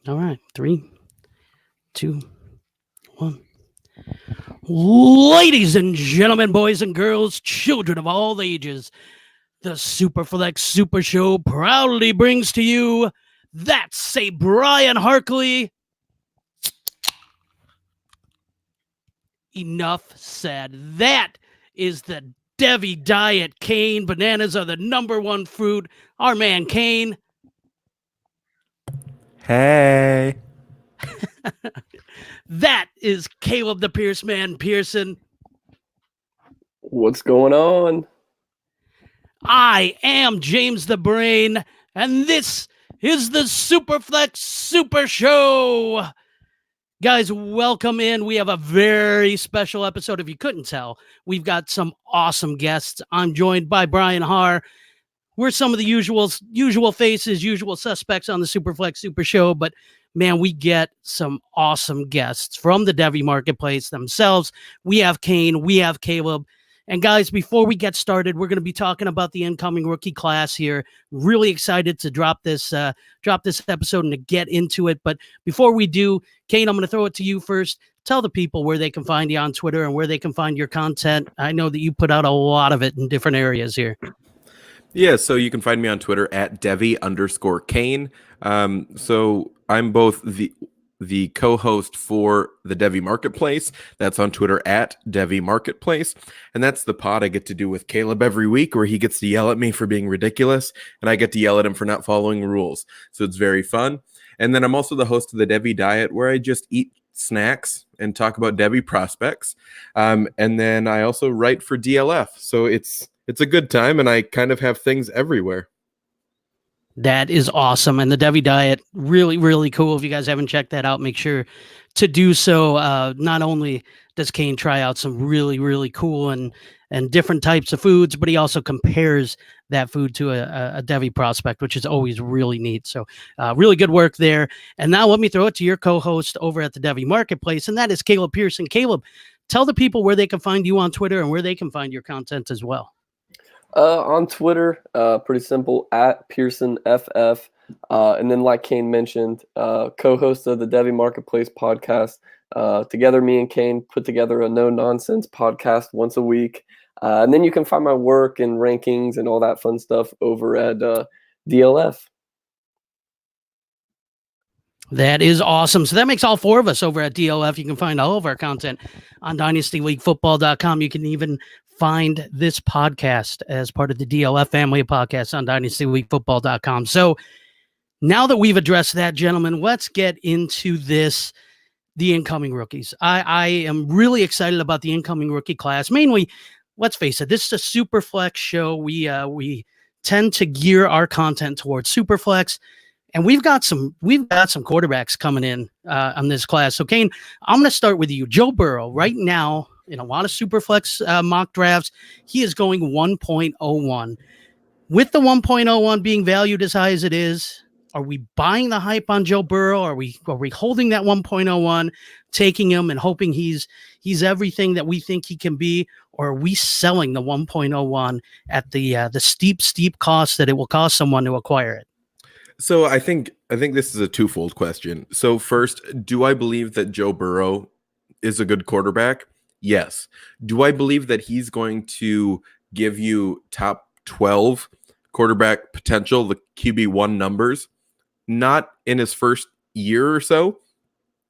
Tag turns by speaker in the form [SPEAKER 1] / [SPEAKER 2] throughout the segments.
[SPEAKER 1] All right. 3, 2, 1. Ladies and gentlemen, boys and girls, children of all ages, the Superflex Super Show proudly brings to you That's Say Brian Harkley. Enough said. That is the Devi Diet Kane. Bananas are the number one fruit. Our man Kane.
[SPEAKER 2] Hey.
[SPEAKER 1] That is Caleb the Pierce Man Pearson.
[SPEAKER 3] What's going on?
[SPEAKER 1] I am James the Brain, and this is the Superflex Super Show. Guys, welcome in. We have a very special episode. If you couldn't tell, we've got some awesome guests. I'm joined by Brian Haar. We're some of the usual faces, usual suspects on the Superflex Super Show, but man, we get some awesome guests from the Devi Marketplace themselves. We have Kane, we have Caleb. And guys, before we get started, we're going to be talking about the incoming rookie class here. Really excited to drop this episode and to get into it. But before we do, Kane, I'm going to throw it to you first. Tell the people where they can find you on Twitter and where they can find your content. I know that you put out a lot of it in different areas here.
[SPEAKER 2] Yeah, so you can find me on Twitter at Devi_Kane. So I'm both the co-host for the Devi Marketplace. That's on Twitter at Devi Marketplace. And that's the pod I get to do with Caleb every week, where he gets to yell at me for being ridiculous, and I get to yell at him for not following rules. So it's very fun. And then I'm also the host of the Devi Diet, where I just eat snacks and talk about Devi prospects. And then I also write for DLF. So it's a good time, and I kind of have things everywhere.
[SPEAKER 1] That is awesome. And the Devi Diet, really, really cool. If you guys haven't checked that out, make sure to do so. Not only does Kane try out some really, really cool and different types of foods, but he also compares that food to a Devi prospect, which is always really neat. So really good work there. And now let me throw it to your co-host over at the Devi Marketplace, and that is Caleb Pearson. Caleb, tell the people where they can find you on Twitter and where they can find your content as well.
[SPEAKER 3] On Twitter, pretty simple, at PearsonFF. And then, like Kane mentioned, co-host of the Devi Marketplace podcast. Together, me and Kane put together a no-nonsense podcast once a week. And then you can find my work and rankings and all that fun stuff over at DLF.
[SPEAKER 1] That is awesome. So that makes all four of us over at DLF. You can find all of our content on dynastyleaguefootball.com. You can even find this podcast as part of the DLF family of podcasts on dynastyleaguefootball.com. So now that we've addressed that, gentlemen, let's get into this, the incoming rookies. I am really excited about the incoming rookie class. Mainly, let's face it, this is a Superflex show. We tend to gear our content towards Superflex. And we've got some quarterbacks coming in on this class. So, Kane, I'm going to start with you. Joe Burrow, right now, in a lot of Superflex mock drafts, he is going 1.01. With the 1.01 being valued as high as it is, are we buying the hype on Joe Burrow? Are we holding that 1.01, taking him and hoping he's everything that we think he can be? Or are we selling the 1.01 at the steep cost that it will cost someone to acquire it?
[SPEAKER 2] So I think this is a twofold question. So first, do I believe that Joe Burrow is a good quarterback? Yes. Do I believe that he's going to give you top 12 quarterback potential, the QB1 numbers? Not in his first year or so.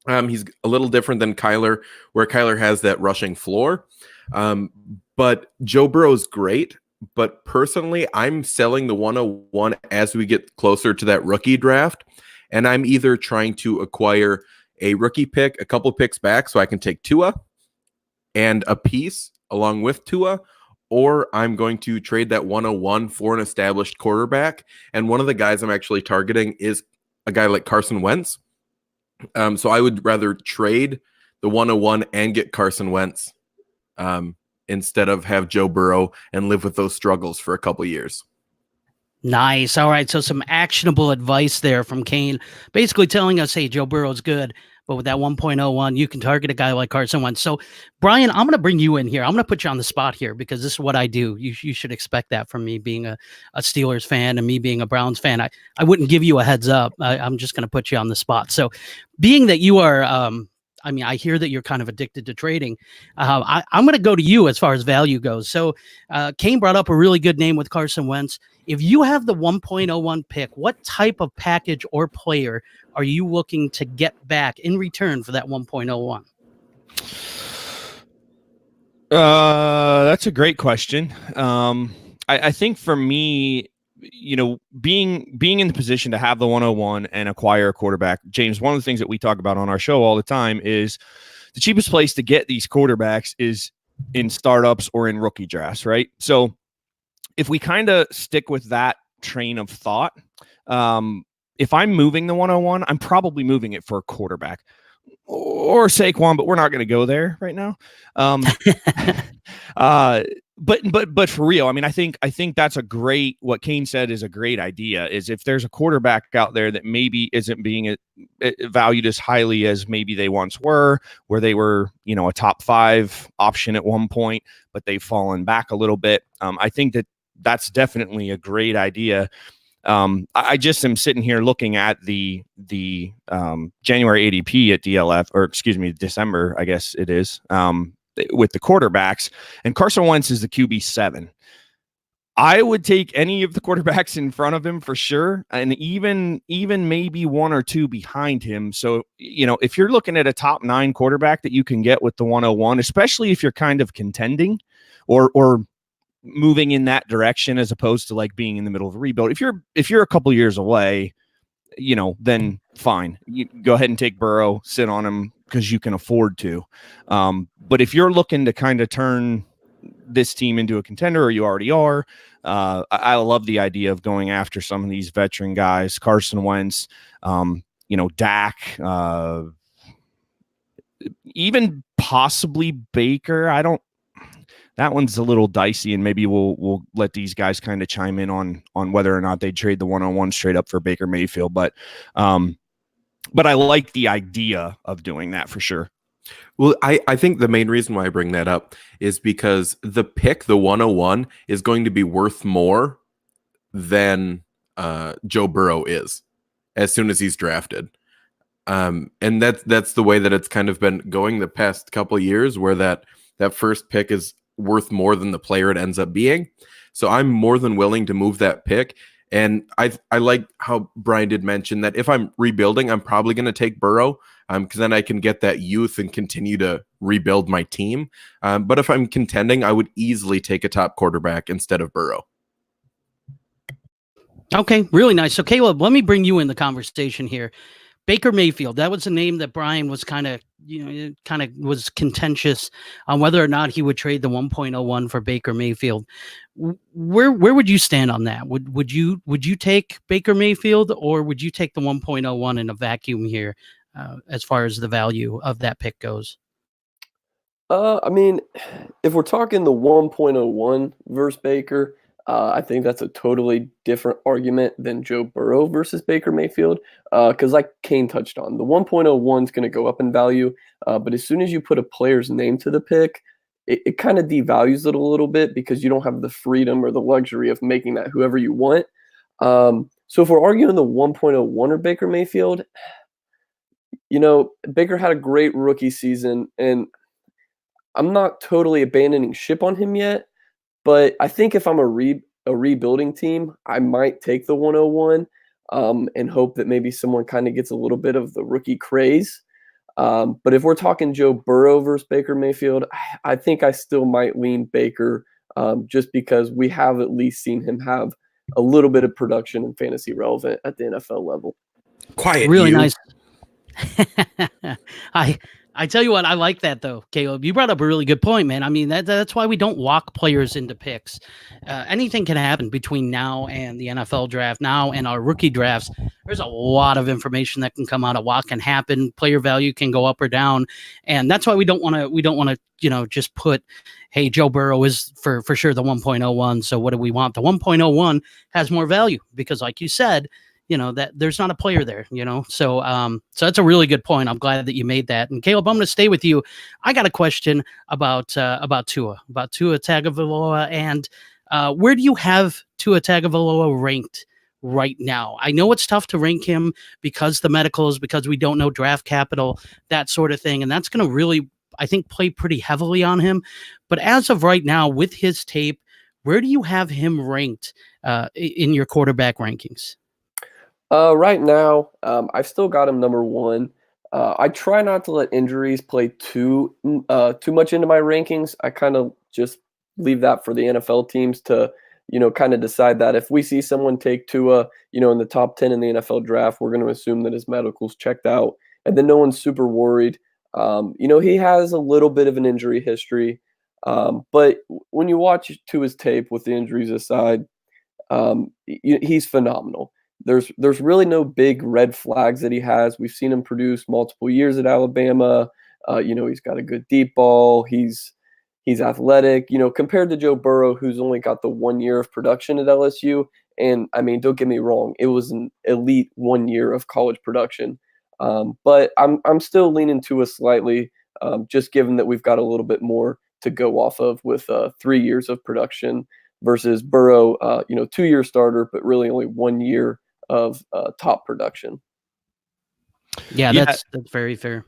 [SPEAKER 2] He's a little different than Kyler, where Kyler has that rushing floor. But Joe Burrow is great. But personally, I'm selling the 101 as we get closer to that rookie draft. And I'm either trying to acquire a rookie pick, a couple picks back, so I can take Tua and a piece along with Tua, or I'm going to trade that 101 for an established quarterback. And one of the guys I'm actually targeting is a guy like Carson Wentz. So I would rather trade the 101 and get Carson Wentz instead of have Joe Burrow and live with those struggles for a couple years.
[SPEAKER 1] Nice. All right. So some actionable advice there from Kane, basically telling us, hey, Joe Burrow's good, but with that 1.01, you can target a guy like Carson Wentz. So, Brian, I'm going to bring you in here. I'm going to put you on the spot here because this is what I do. You should expect that from me being a Steelers fan and me being a Browns fan. I wouldn't give you a heads up. I'm just going to put you on the spot. So, being that you are, I hear that you're kind of addicted to trading. I'm going to go to you as far as value goes. So, Kane brought up a really good name with Carson Wentz. If you have the 1.01 pick, what type of package or player are you looking to get back in return for that 1.01?
[SPEAKER 4] That's a great question. I think for me, being in the position to have the 101 and acquire a quarterback, James, one of the things that we talk about on our show all the time is the cheapest place to get these quarterbacks is in startups or in rookie drafts, right? So if we kind of stick with that train of thought, if I'm moving the 101, I'm probably moving it for a quarterback or Saquon, but we're not going to go there right now. But for real, I think that's what Kane said is a great idea, is if there's a quarterback out there that maybe isn't being valued as highly as maybe they once were, where they were, a top 5 option at one point, but they've fallen back a little bit. I think that's definitely a great idea. I just am sitting here looking at the January ADP at DLF, or excuse me, December, I guess it is, with the quarterbacks, and Carson Wentz is the QB 7. I would take any of the quarterbacks in front of him for sure, and even maybe 1 or 2 behind him. So, if you're looking at a top 9 quarterback that you can get with the 101, especially if you're kind of contending or moving in that direction as opposed to like being in the middle of a rebuild. If you're a couple years away, then fine. You go ahead and take Burrow, sit on him because you can afford to. But if you're looking to kind of turn this team into a contender, or you already are, I love the idea of going after some of these veteran guys, Carson Wentz, Dak, even possibly Baker. That one's a little dicey, and maybe we'll let these guys kind of chime in on whether or not they trade the 101 straight up for Baker Mayfield. But I like the idea of doing that for sure.
[SPEAKER 2] Well, I think the main reason why I bring that up is because the 101, is going to be worth more than Joe Burrow is as soon as he's drafted. And that's the way that it's kind of been going the past couple of years, where that first pick is worth more than the player it ends up being. So I'm more than willing to move that pick. And I like how Brian did mention that if I'm rebuilding, I'm probably going to take Burrow, because then I can get that youth and continue to rebuild my team. But if I'm contending, I would easily take a top quarterback instead of Burrow.
[SPEAKER 1] Okay, really nice. So Caleb, let me bring you in the conversation here. Baker Mayfield, that was a name that Brian was kind of was contentious on whether or not he would trade the 1.01 for Baker Mayfield. Where would you stand on that? Would you take Baker Mayfield, or would you take the 1.01 in a vacuum here, as far as the value of that pick goes?
[SPEAKER 3] If we're talking the 1.01 versus Baker, I think that's a totally different argument than Joe Burrow versus Baker Mayfield. Because like Kane touched on, the 1.01 is going to go up in value. But as soon as you put a player's name to the pick, it kind of devalues it a little bit, because you don't have the freedom or the luxury of making that whoever you want. So if we're arguing the 1.01 or Baker Mayfield, Baker had a great rookie season, and I'm not totally abandoning ship on him yet. But I think if I'm a rebuilding team, I might take the 101 and hope that maybe someone kind of gets a little bit of the rookie craze. But if we're talking Joe Burrow versus Baker Mayfield, I think I still might lean Baker, just because we have at least seen him have a little bit of production and fantasy relevant at the NFL level.
[SPEAKER 2] Quiet,
[SPEAKER 1] really
[SPEAKER 2] you.
[SPEAKER 1] Nice. I tell you what, I like that though, Caleb. You brought up a really good point, man. I mean, that's why we don't lock players into picks. Anything can happen between now and the NFL draft, now and our rookie drafts. There's a lot of information that can come out of what can happen. Player value can go up or down, and that's why we don't want to, just put, hey, Joe Burrow is for sure the 1.01. So what do we want? The 1.01 has more value because, like you said, that there's not a player there, so so that's a really good point. I'm glad that you made that. And Caleb, I'm going to stay with you. I got a question about Tua Tagovailoa, and where do you have Tua Tagovailoa ranked right now? I know it's tough to rank him because the medicals, because we don't know draft capital, that sort of thing, and that's going to really, I think, play pretty heavily on him. But as of right now, with his tape, where do you have him ranked in your quarterback rankings?
[SPEAKER 3] Right now, I've still got him number one. I try not to let injuries play too much into my rankings. I kind of just leave that for the NFL teams to, kind of decide that. If we see someone take Tua, in the top 10 in the NFL draft, we're going to assume that his medical's checked out, and then no one's super worried. He has a little bit of an injury history, but when you watch Tua's tape, with the injuries aside, he's phenomenal. There's really no big red flags that he has. We've seen him produce multiple years at Alabama. He's got a good deep ball. He's athletic. Compared to Joe Burrow, who's only got the 1 year of production at LSU. And I mean, don't get me wrong, it was an elite 1 year of college production. But I'm still leaning Tua slightly, just given that we've got a little bit more to go off of with 3 years of production versus Burrow, 2 year starter, but really only 1 year of top production.
[SPEAKER 1] Yeah, that's very fair.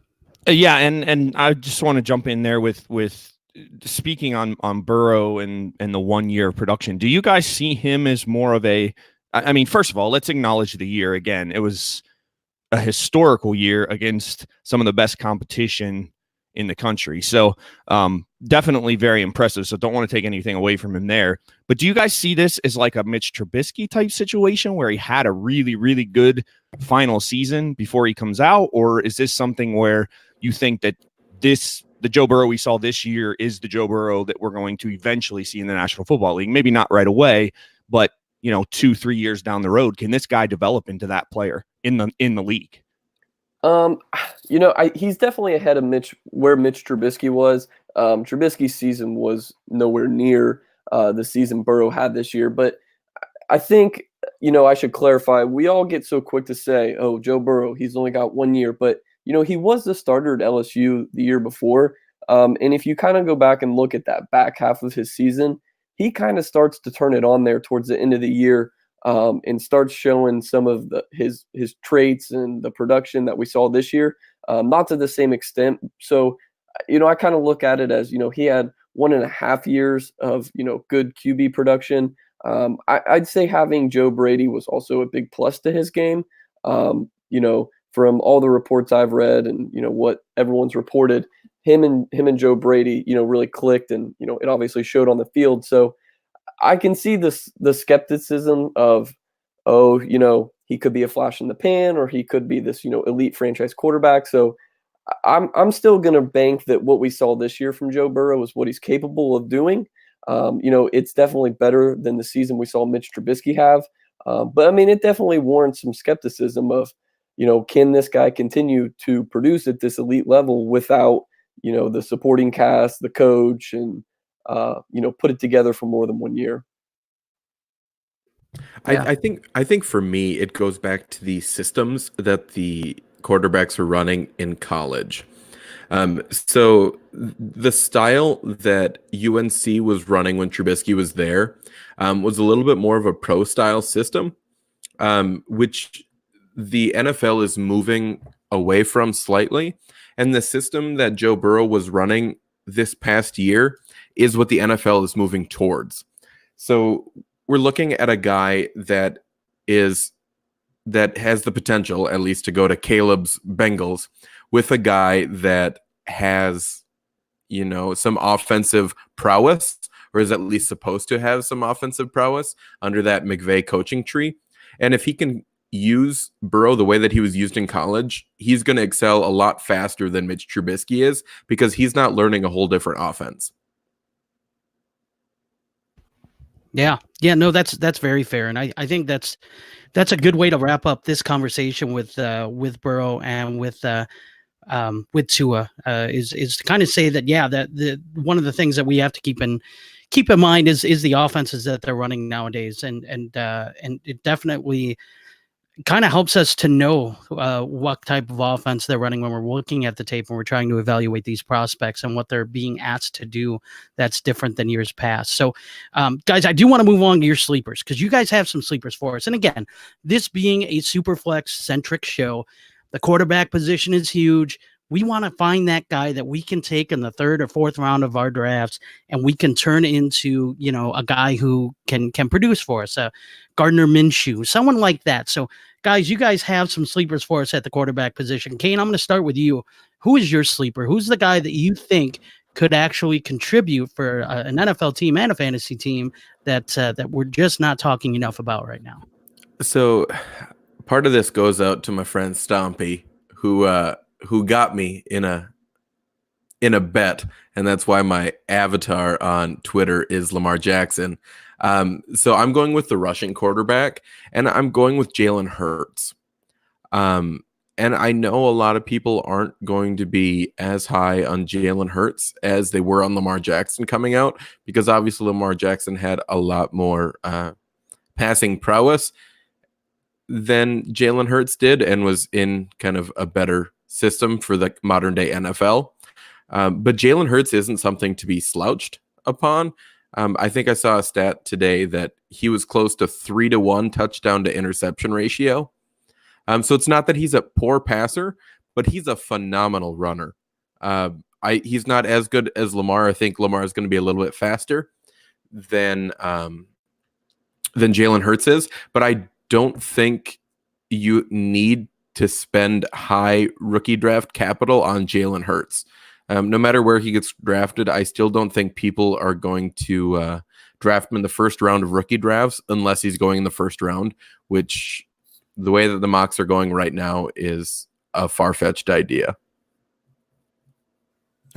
[SPEAKER 4] Yeah, and I just want to jump in there with speaking on Burrow and the 1 year of production. Do you guys see him as more of I mean, first of all, let's acknowledge the year again. It was a historical year against some of the best competition in the country. So definitely very impressive. So don't want to take anything away from him there. But do you guys see this as like a Mitch Trubisky type situation where he had a really, really good final season before he comes out? Or is this something where you think that the Joe Burrow we saw this year is the Joe Burrow that we're going to eventually see in the National Football League? Maybe not right away, but 2-3 years down the road, can this guy develop into that player in the league?
[SPEAKER 3] He's definitely ahead of where Mitch Trubisky was. Trubisky's season was nowhere near the season Burrow had this year. But I think, I should clarify, we all get so quick to say, oh, Joe Burrow, he's only got 1 year. But, he was the starter at LSU the year before. And if you kind of go back and look at that back half of his season, he kind of starts to turn it on there towards the end of the year. And starts showing some of his traits and the production that we saw this year, not to the same extent. So, I kind of look at it as, he had 1.5 years of, good QB production. I'd say having Joe Brady was also a big plus to his game. From all the reports I've read and, what everyone's reported, him and Joe Brady, really clicked, and, it obviously showed on the field. So I can see the skepticism of, he could be a flash in the pan, or he could be this, elite franchise quarterback. So I'm still going to bank that what we saw this year from Joe Burrow is what he's capable of doing. It's definitely better than the season we saw Mitch Trubisky have. But I mean, it definitely warrants some skepticism of, can this guy continue to produce at this elite level without, the supporting cast, the coach, and put it together for more than 1 year.
[SPEAKER 1] Yeah.
[SPEAKER 2] I think for me, it goes back to the systems that the quarterbacks are running in college. So the style that UNC was running when Trubisky was there was a little bit more of a pro style system, which the NFL is moving away from slightly. And the system that Joe Burrow was running this past year is what the NFL is moving towards. So we're looking at a guy that has the potential, at least, to go to Caleb's Bengals, with a guy that has, some offensive prowess, or is at least supposed to have some offensive prowess under that McVay coaching tree. And if he can use Burrow the way that he was used in college, he's going to excel a lot faster than Mitch Trubisky is, because he's not learning a whole different offense.
[SPEAKER 1] Yeah. No, that's very fair, and I think that's a good way to wrap up this conversation with Burrow and with Tua. Is to kind of say that that one of the things that we have to keep in mind is the offenses that they're running nowadays, and it definitely kind of helps us to know what type of offense they're running when we're looking at the tape and we're trying to evaluate these prospects and what they're being asked to do that's different than years past. So, guys, I do want to move on to your sleepers because you guys have some sleepers for us. And again, this being a Superflex-centric show, the quarterback position is huge. We want to find that guy that we can take in the third or fourth round of our drafts, and we can turn into, a guy who can produce for us, Gardner Minshew, someone like that. So, guys, you guys have some sleepers for us at the quarterback position. Kane, I'm going to start with you. Who is your sleeper? Who's the guy that you think could actually contribute for an NFL team and a fantasy team that we're just not talking enough about right now?
[SPEAKER 2] So part of this goes out to my friend Stompy, who got me in a bet, and that's why my avatar on Twitter is Lamar Jackson. So I'm going with the rushing quarterback, and I'm going with Jalen Hurts. And I know a lot of people aren't going to be as high on Jalen Hurts as they were on Lamar Jackson coming out, because obviously Lamar Jackson had a lot more passing prowess than Jalen Hurts did and was in kind of a better system for the modern day NFL. But Jalen Hurts isn't something to be slouched upon. I think I saw a stat today that he was close to 3-1 touchdown to interception ratio. So it's not that he's a poor passer, but he's a phenomenal runner. He's not as good as Lamar. I think Lamar is going to be a little bit faster than Jalen Hurts is, but I don't think you need to spend high rookie draft capital on Jalen Hurts. No matter where he gets drafted, I still don't think people are going to draft him in the first round of rookie drafts unless he's going in the first round, which the way that the mocks are going right now is a far-fetched idea.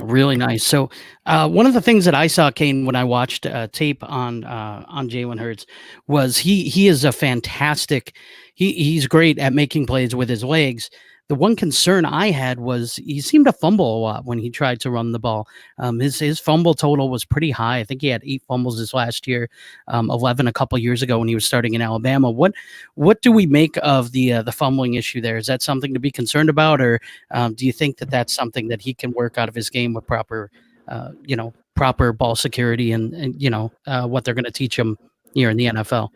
[SPEAKER 1] Really nice. So one of the things that I saw, Kane, when I watched tape on Jalen Hurts was he is a fantastic. He's great at making plays with his legs. The one concern I had was he seemed to fumble a lot when he tried to run the ball. His fumble total was pretty high. I think he had 8 fumbles this last year, 11 a couple years ago when he was starting in Alabama. What do we make of the fumbling issue there? Is that something to be concerned about, or do you think that that's something that he can work out of his game with proper ball security and what they're going to teach him here in the NFL?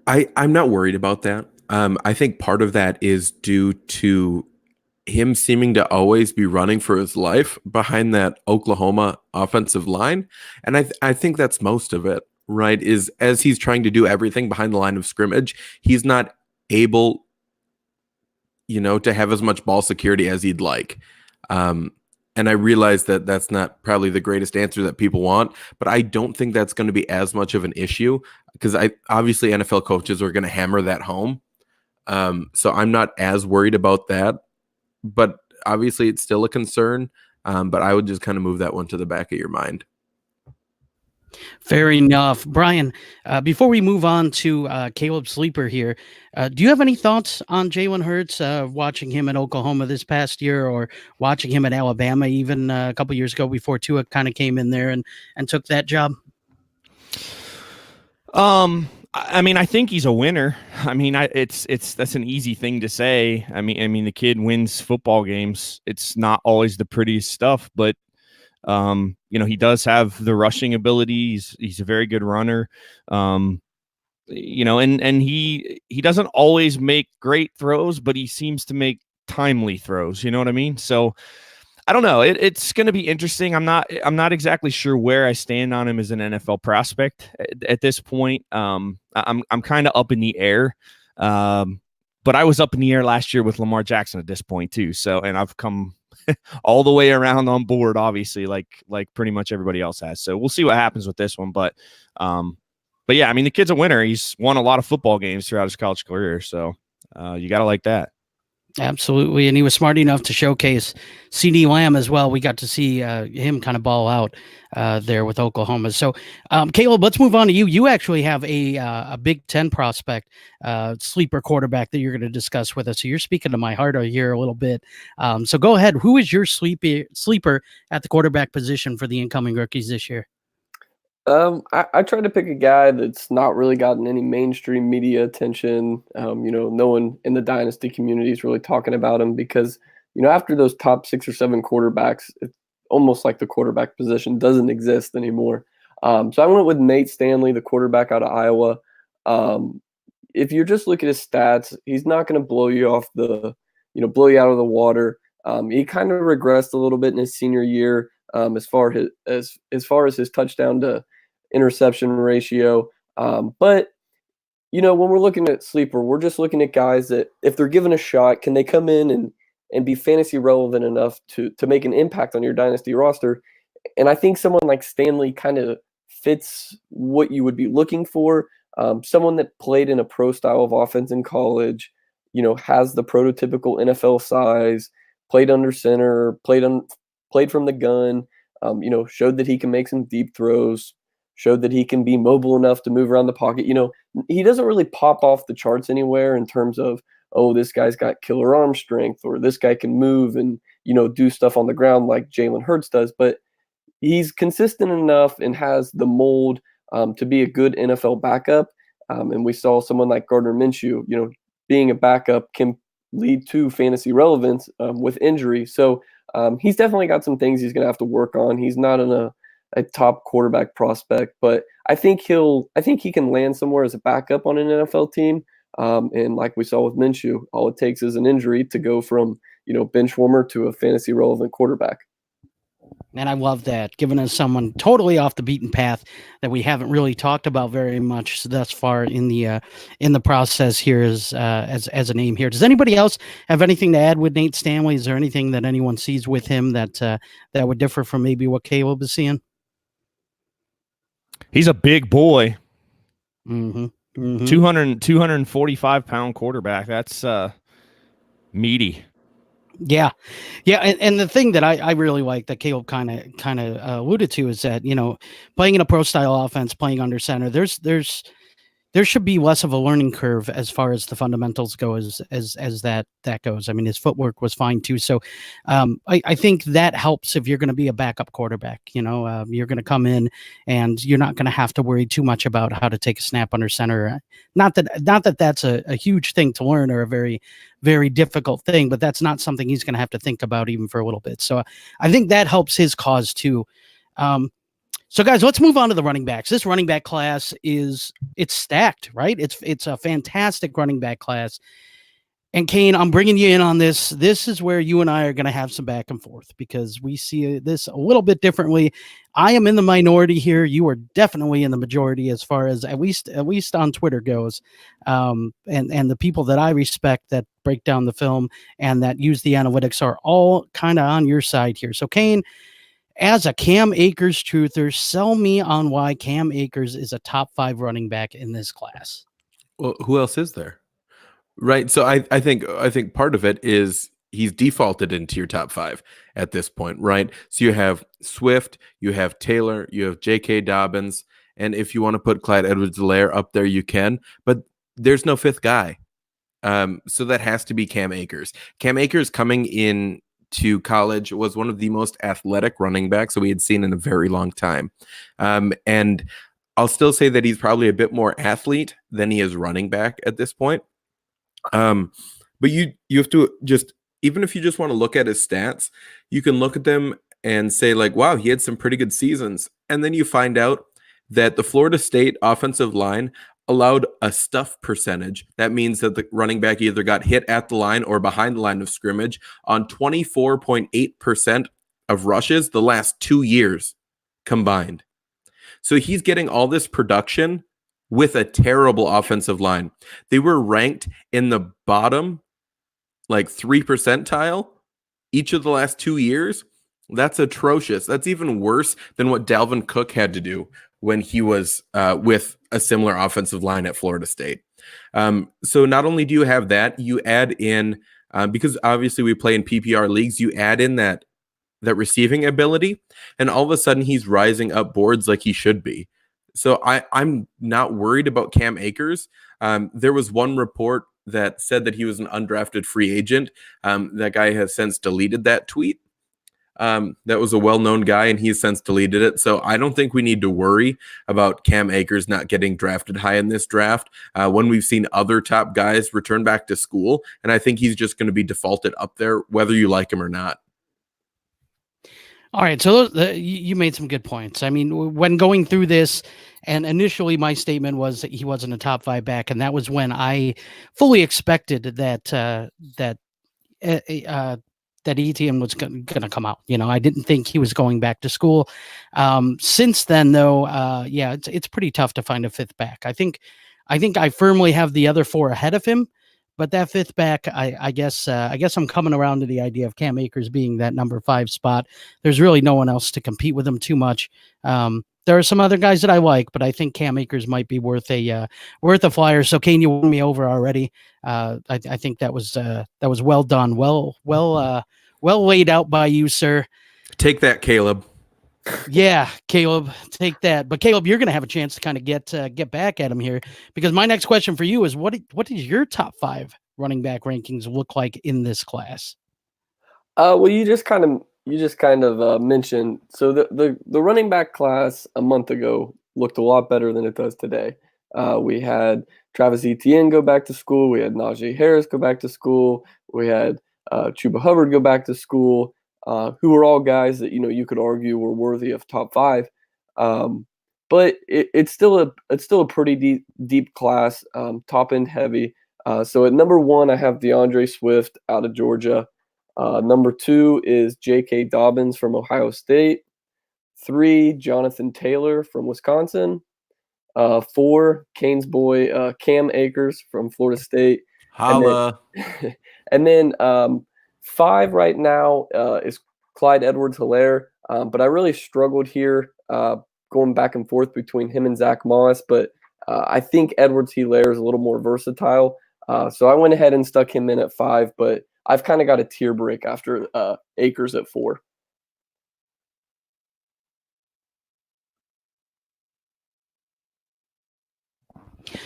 [SPEAKER 2] I'm not worried about that. I think part of that is due to him seeming to always be running for his life behind that Oklahoma offensive line. And I think that's most of it, right? Is as he's trying to do everything behind the line of scrimmage, he's not able, to have as much ball security as he'd like. And I realize that that's not probably the greatest answer that people want, but I don't think that's going to be as much of an issue because obviously NFL coaches are going to hammer that home. So I'm not as worried about that, but obviously it's still a concern. But I would just kind of move that one to the back of your mind.
[SPEAKER 1] Fair enough. Brian, before we move on to Caleb Sleeper here, do you have any thoughts on Jalen Hurts, watching him at Oklahoma this past year or watching him at Alabama even a couple years ago before Tua kind of came in there and took that job?
[SPEAKER 4] I mean, I think he's a winner. I mean, that's an easy thing to say. I mean, the kid wins football games. It's not always the prettiest stuff, but he does have the rushing ability. He's a very good runner. And he doesn't always make great throws, but he seems to make timely throws. You know what I mean? So I don't know. It's going to be interesting. I'm not exactly sure where I stand on him as an NFL prospect at this point. I'm kind of up in the air. But I was up in the air last year with Lamar Jackson at this point too. So, and I've come all the way around on board, obviously, like pretty much everybody else has. So we'll see what happens with this one. But yeah, I mean, the kid's a winner. He's won a lot of football games throughout his college career. So you got to like that.
[SPEAKER 1] Absolutely. And he was smart enough to showcase CeeDee Lamb as well. We got to see him kind of ball out there with Oklahoma. So, Caleb, let's move on to you. You actually have a Big Ten prospect, sleeper quarterback that you're going to discuss with us. So you're speaking to my heart here a little bit. So go ahead. Who is your sleeper at the quarterback position for the incoming rookies this year?
[SPEAKER 3] I tried to pick a guy that's not really gotten any mainstream media attention. No one in the dynasty community is really talking about him because, after those top 6 or 7 quarterbacks, it's almost like the quarterback position doesn't exist anymore. So I went with Nate Stanley, the quarterback out of Iowa. If you just look at his stats, he's not going to blow you out of the water. He kind of regressed a little bit in his senior year as far as his touchdown to interception ratio. But when we're looking at sleeper, we're just looking at guys that if they're given a shot, can they come in and be fantasy relevant enough to make an impact on your dynasty roster? And I think someone like Stanley kind of fits what you would be looking for. Someone that played in a pro style of offense in college, has the prototypical NFL size, played under center, played from the gun, showed that he can make some deep throws, showed that he can be mobile enough to move around the pocket. He doesn't really pop off the charts anywhere in terms of, oh, this guy's got killer arm strength, or this guy can move and, do stuff on the ground like Jalen Hurts does. But he's consistent enough and has the mold to be a good NFL backup. And we saw someone like Gardner Minshew, being a backup can lead to fantasy relevance with injury. So he's definitely got some things he's going to have to work on. He's not a top quarterback prospect, but I think he can land somewhere as a backup on an NFL team. And like we saw with Minshew, all it takes is an injury to go from, bench warmer to a fantasy relevant quarterback.
[SPEAKER 1] And I love that, giving us someone totally off the beaten path that we haven't really talked about very much thus far in the process here as a name here. Does anybody else have anything to add with Nate Stanley? Is there anything that anyone sees with him that would differ from maybe what Caleb is seeing?
[SPEAKER 4] He's a big boy.
[SPEAKER 1] Mm-hmm. Mm-hmm.
[SPEAKER 4] 245-pound quarterback. That's meaty.
[SPEAKER 1] Yeah. And the thing that I really like that Caleb kind of alluded to is that, playing in a pro style offense, playing under center, there should be less of a learning curve as far as the fundamentals go as that goes. I mean, his footwork was fine too. So I think that helps if you're going to be a backup quarterback. You're going to come in and you're not going to have to worry too much about how to take a snap under center. Not that that's a huge thing to learn or a very, very difficult thing, but that's not something he's going to have to think about even for a little bit. So I think that helps his cause too. So guys, let's move on to the running backs. This running back class it's stacked, right? It's a fantastic running back class. And Kane, I'm bringing you in on this. This is where you and I are going to have some back and forth because we see this a little bit differently. I am in the minority here. You are definitely in the majority as far as at least on Twitter goes. And the people that I respect that break down the film and that use the analytics are all kind of on your side here. So Kane, as a Cam Akers truther, sell me on why Cam Akers is a top 5 running back in this class.
[SPEAKER 2] Well, who else is there? Right. So I think part of it is he's defaulted into your top 5 at this point, right? So you have Swift, you have Taylor, you have J.K. Dobbins, and if you want to put Clyde Edwards-Helaire up there, you can, but there's no 5th guy. So that has to be Cam Akers. Cam Akers coming in to college was one of the most athletic running backs that we had seen in a very long time. And I'll still say that he's probably a bit more athlete than he is running back at this point. But you have to just, even if you just want to look at his stats, you can look at them and say like, wow, he had some pretty good seasons. And then you find out that the Florida State offensive line allowed a stuff percentage. That means that the running back either got hit at the line or behind the line of scrimmage on 24.8% of rushes the last 2 years combined. So he's getting all this production with a terrible offensive line. They were ranked in the bottom, like 3 percentile each of the last 2 years. That's atrocious. That's even worse than what Dalvin Cook had to do when he was with a similar offensive line at Florida State. So not only do you have that, you add in, because obviously we play in PPR leagues, you add in that receiving ability, and all of a sudden he's rising up boards like he should be. So I'm not worried about Cam Akers. There was one report that said that he was an undrafted free agent. That guy has since deleted that tweet. that was a well-known guy, and he's since deleted it. So I don't think we need to worry about Cam Akers not getting drafted high in this draft when we've seen other top guys return back to school. And I think he's just going to be defaulted up there, whether you like him or not.
[SPEAKER 1] All right, so you made some good points. I mean, when going through this, and initially my statement was that he wasn't a top 5 back, and that was when I fully expected that Etienne was going to come out. You know, I didn't think he was going back to school. Since then, though, yeah, it's pretty tough to find a 5th back. I think I firmly have the other 4 ahead of him. But that 5th back, I guess I'm coming around to the idea of Cam Akers being that number 5 spot. There's really no one else to compete with him too much. There are some other guys that I like, but I think Cam Akers might be worth a flyer. So Kane, you won me over already. I think that was well done, well laid out by you, sir.
[SPEAKER 2] Take that, Caleb.
[SPEAKER 1] Yeah, Caleb, take that. But Caleb, you're going to have a chance to kind of get back at him here, because my next question for you is what does your top 5 running back rankings look like in this class?
[SPEAKER 3] Well, you just kind of mentioned, so the running back class a month ago looked a lot better than it does today. We had Travis Etienne go back to school. We had Najee Harris go back to school. We had Chuba Hubbard go back to school. Who were all guys that you could argue were worthy of top 5, but it's still a pretty deep class, top end heavy. So at number 1, I have DeAndre Swift out of Georgia. Number 2 is J.K. Dobbins from Ohio State. 3, Jonathan Taylor from Wisconsin. 4, Kane's boy Cam Akers from Florida State.
[SPEAKER 2] Holla.
[SPEAKER 3] And then 5 right now is Clyde Edwards-Helaire, but I really struggled here going back and forth between him and Zach Moss, but I think Edwards-Helaire is a little more versatile, so I went ahead and stuck him in at 5, but I've kind of got a tier break after Akers at 4.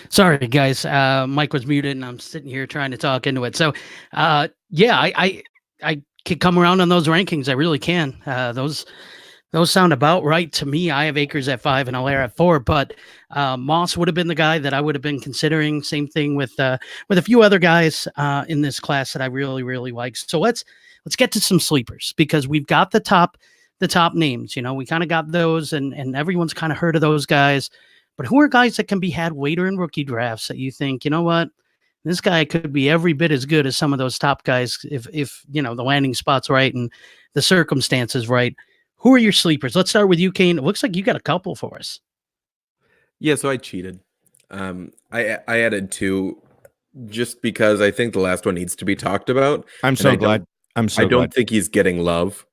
[SPEAKER 1] Sorry, guys. Mike was muted, and I'm sitting here trying to talk into it. So, yeah, I can come around on those rankings. I really can. Those sound about right to me. I have Akers at 5 and Helaire at 4, but Moss would have been the guy that I would have been considering. Same thing with a few other guys in this class that I really, really like. So let's get to some sleepers, because we've got the top names. You know, we kind of got those, and everyone's kind of heard of those guys. But who are guys that can be had later in rookie drafts that you think, you know what, this guy could be every bit as good as some of those top guys if the landing spot's right and the circumstances right? Who are your sleepers? Let's start with you, Kane. It looks like you got a couple for us.
[SPEAKER 2] Yeah, so I cheated. I added 2 just because I think the last one needs to be talked about.
[SPEAKER 4] I'm so glad.
[SPEAKER 2] I don't think he's getting love.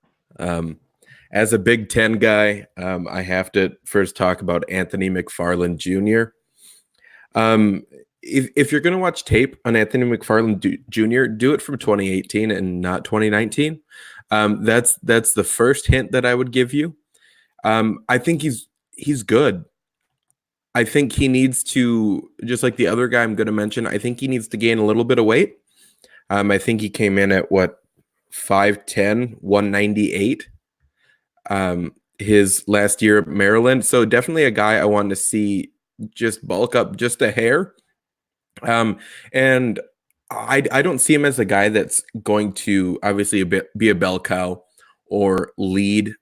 [SPEAKER 2] As a Big Ten guy, I have to first talk about Anthony McFarland Jr. If you're going to watch tape on Anthony McFarland Jr., do it from 2018 and not 2019. That's the first hint that I would give you. I think he's good. I think he needs to, just like the other guy I'm going to mention, I think he needs to gain a little bit of weight. I think he came in at 5'10", 198. His last year at Maryland. So definitely a guy I wanted to see just bulk up just a hair. And I don't see him as a guy that's going to obviously be a bell cow or lead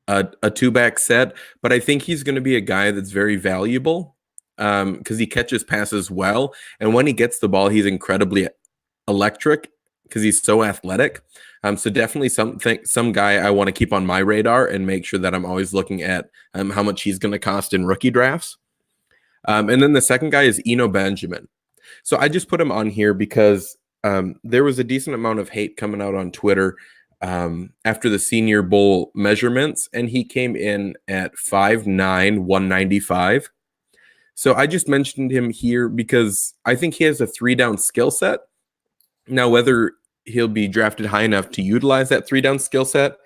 [SPEAKER 2] a 2-back set, but I think he's going to be a guy that's very valuable because he catches passes well. And when he gets the ball, he's incredibly electric because he's so athletic. So definitely some guy I want to keep on my radar and make sure that I'm always looking at how much he's going to cost in rookie drafts. And then the second guy is Eno Benjamin. So I just put him on here because there was a decent amount of hate coming out on Twitter after the Senior Bowl measurements, and he came in at 5'9", 195. So I just mentioned him here because I think he has a 3-down skill set. Now, whether he'll be drafted high enough to utilize that 3-down skill set,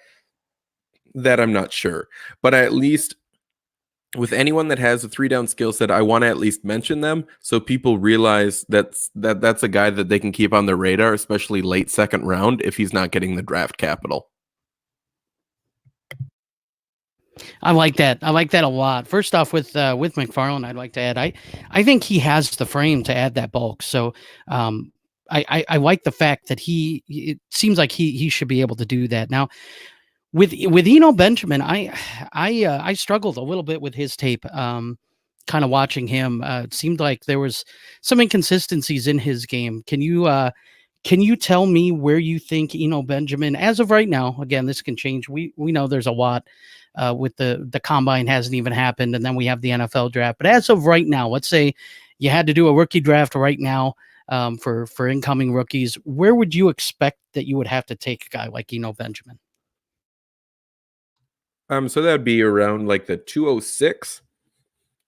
[SPEAKER 2] that I'm not sure. But at least with anyone that has a 3-down skill set, I want to at least mention them so people realize that's a guy that they can keep on their radar, especially late second round if he's not getting the draft capital.
[SPEAKER 1] I like that. I like that a lot. First off, with McFarland, I'd like to add, I think he has the frame to add that bulk. So I like the fact that it seems like he should be able to do that. Now with Eno Benjamin, I struggled a little bit with his tape. Kind of watching him, it seemed like there was some inconsistencies in his game. Can you tell me where you think Eno Benjamin, as of right now, again, this can change. We know there's a lot with the combine hasn't even happened, and then we have the NFL draft. But as of right now, let's say you had to do a rookie draft right now for incoming rookies. Where would you expect that you would have to take a guy like Eno Benjamin?
[SPEAKER 2] So that'd be around like the 206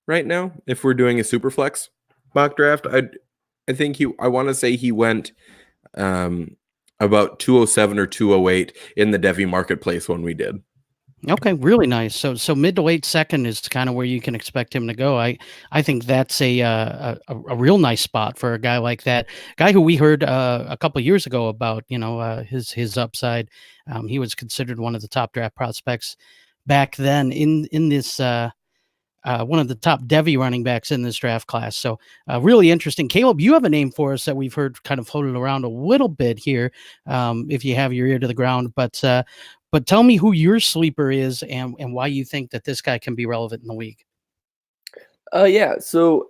[SPEAKER 2] right now. If we're doing a super flex mock draft, I want to say he went about 207 or 208 in the Devy marketplace when we did.
[SPEAKER 1] Okay, really nice. So mid to late second is kind of where you can expect him to go. I think that's a real nice spot for a guy like that. Guy who we heard a couple of years ago about, his upside. He was considered one of the top draft prospects back then in this one of the top Devy running backs in this draft class. So really interesting. Caleb, you have a name for us that we've heard kind of floated around a little bit here, if you have your ear to the ground. But tell me who your sleeper is and why you think that this guy can be relevant in the league.
[SPEAKER 3] Yeah, so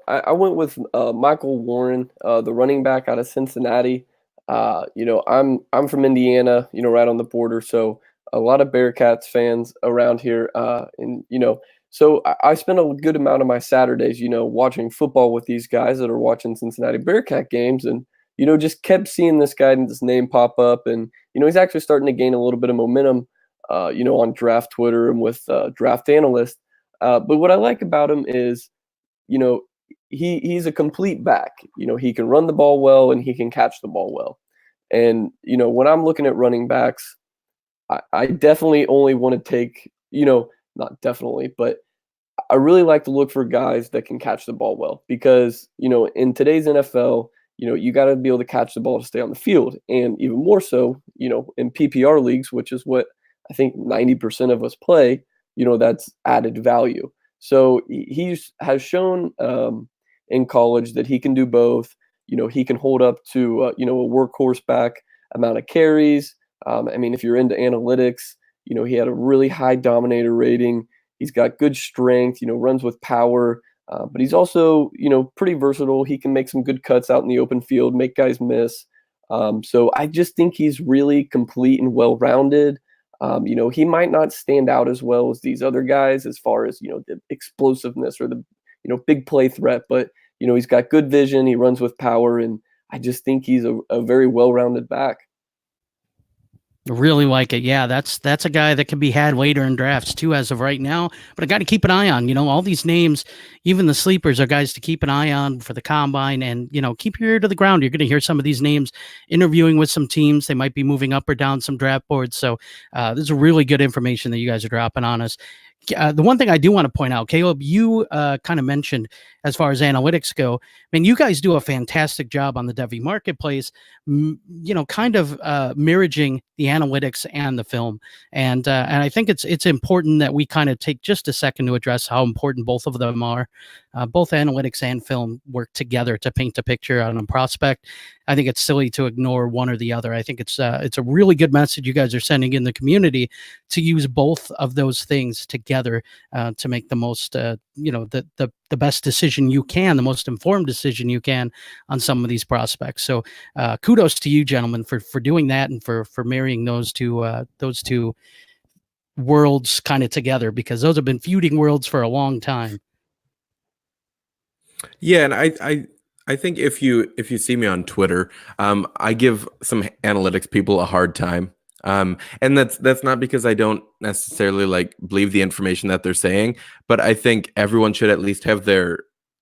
[SPEAKER 3] I went with Michael Warren, the running back out of Cincinnati. I'm from Indiana, right on the border, so a lot of Bearcats fans around here, so I spent a good amount of my Saturdays, watching football with these guys that are watching Cincinnati Bearcat games, and just kept seeing this guy and this name pop up, and he's actually starting to gain a little bit of momentum, on draft Twitter and with draft analysts. But what I like about him is, he's a complete back. He can run the ball well and he can catch the ball well. And when I'm looking at running backs, I definitely only want to take, not definitely, but I really like to look for guys that can catch the ball well because, in today's NFL, you got to be able to catch the ball to stay on the field. And even more so, in PPR leagues, which is what I think 90% of us play, that's added value. So he has shown in college that he can do both. He can hold up to, a workhorse back amount of carries. If you're into analytics, he had a really high dominator rating. He's got good strength, runs with power, but he's also, pretty versatile. He can make some good cuts out in the open field, make guys miss. So I just think he's really complete and well-rounded. He might not stand out as well as these other guys as far as, the explosiveness or the, big play threat, but, he's got good vision. He runs with power, and I just think he's a very well-rounded back.
[SPEAKER 1] Really like it. Yeah, that's a guy that can be had later in drafts too, as of right now. But I got to keep an eye on. All these names, even the sleepers, are guys to keep an eye on for the combine. And keep your ear to the ground. You're going to hear some of these names interviewing with some teams. They might be moving up or down some draft boards. So this is really good information that you guys are dropping on us. The one thing I do want to point out, Caleb, you kind of mentioned as far as analytics go, you guys do a fantastic job on the Devy marketplace, kind of mirroring the analytics and the film. And I think it's important that we kind of take just a second to address how important both of them are. Both analytics and film work together to paint a picture on a prospect. I think it's silly to ignore one or the other. I think it's a really good message you guys are sending in the community to use both of those things together to make the most, the best decision you can, the most informed decision you can on some of these prospects. So kudos to you, gentlemen, for doing that and for marrying those two worlds kind of together, because those have been feuding worlds for a long time.
[SPEAKER 2] Yeah, and I think if you see me on Twitter, I give some analytics people a hard time. And that's not because I don't necessarily believe the information that they're saying, but I think everyone should at least have their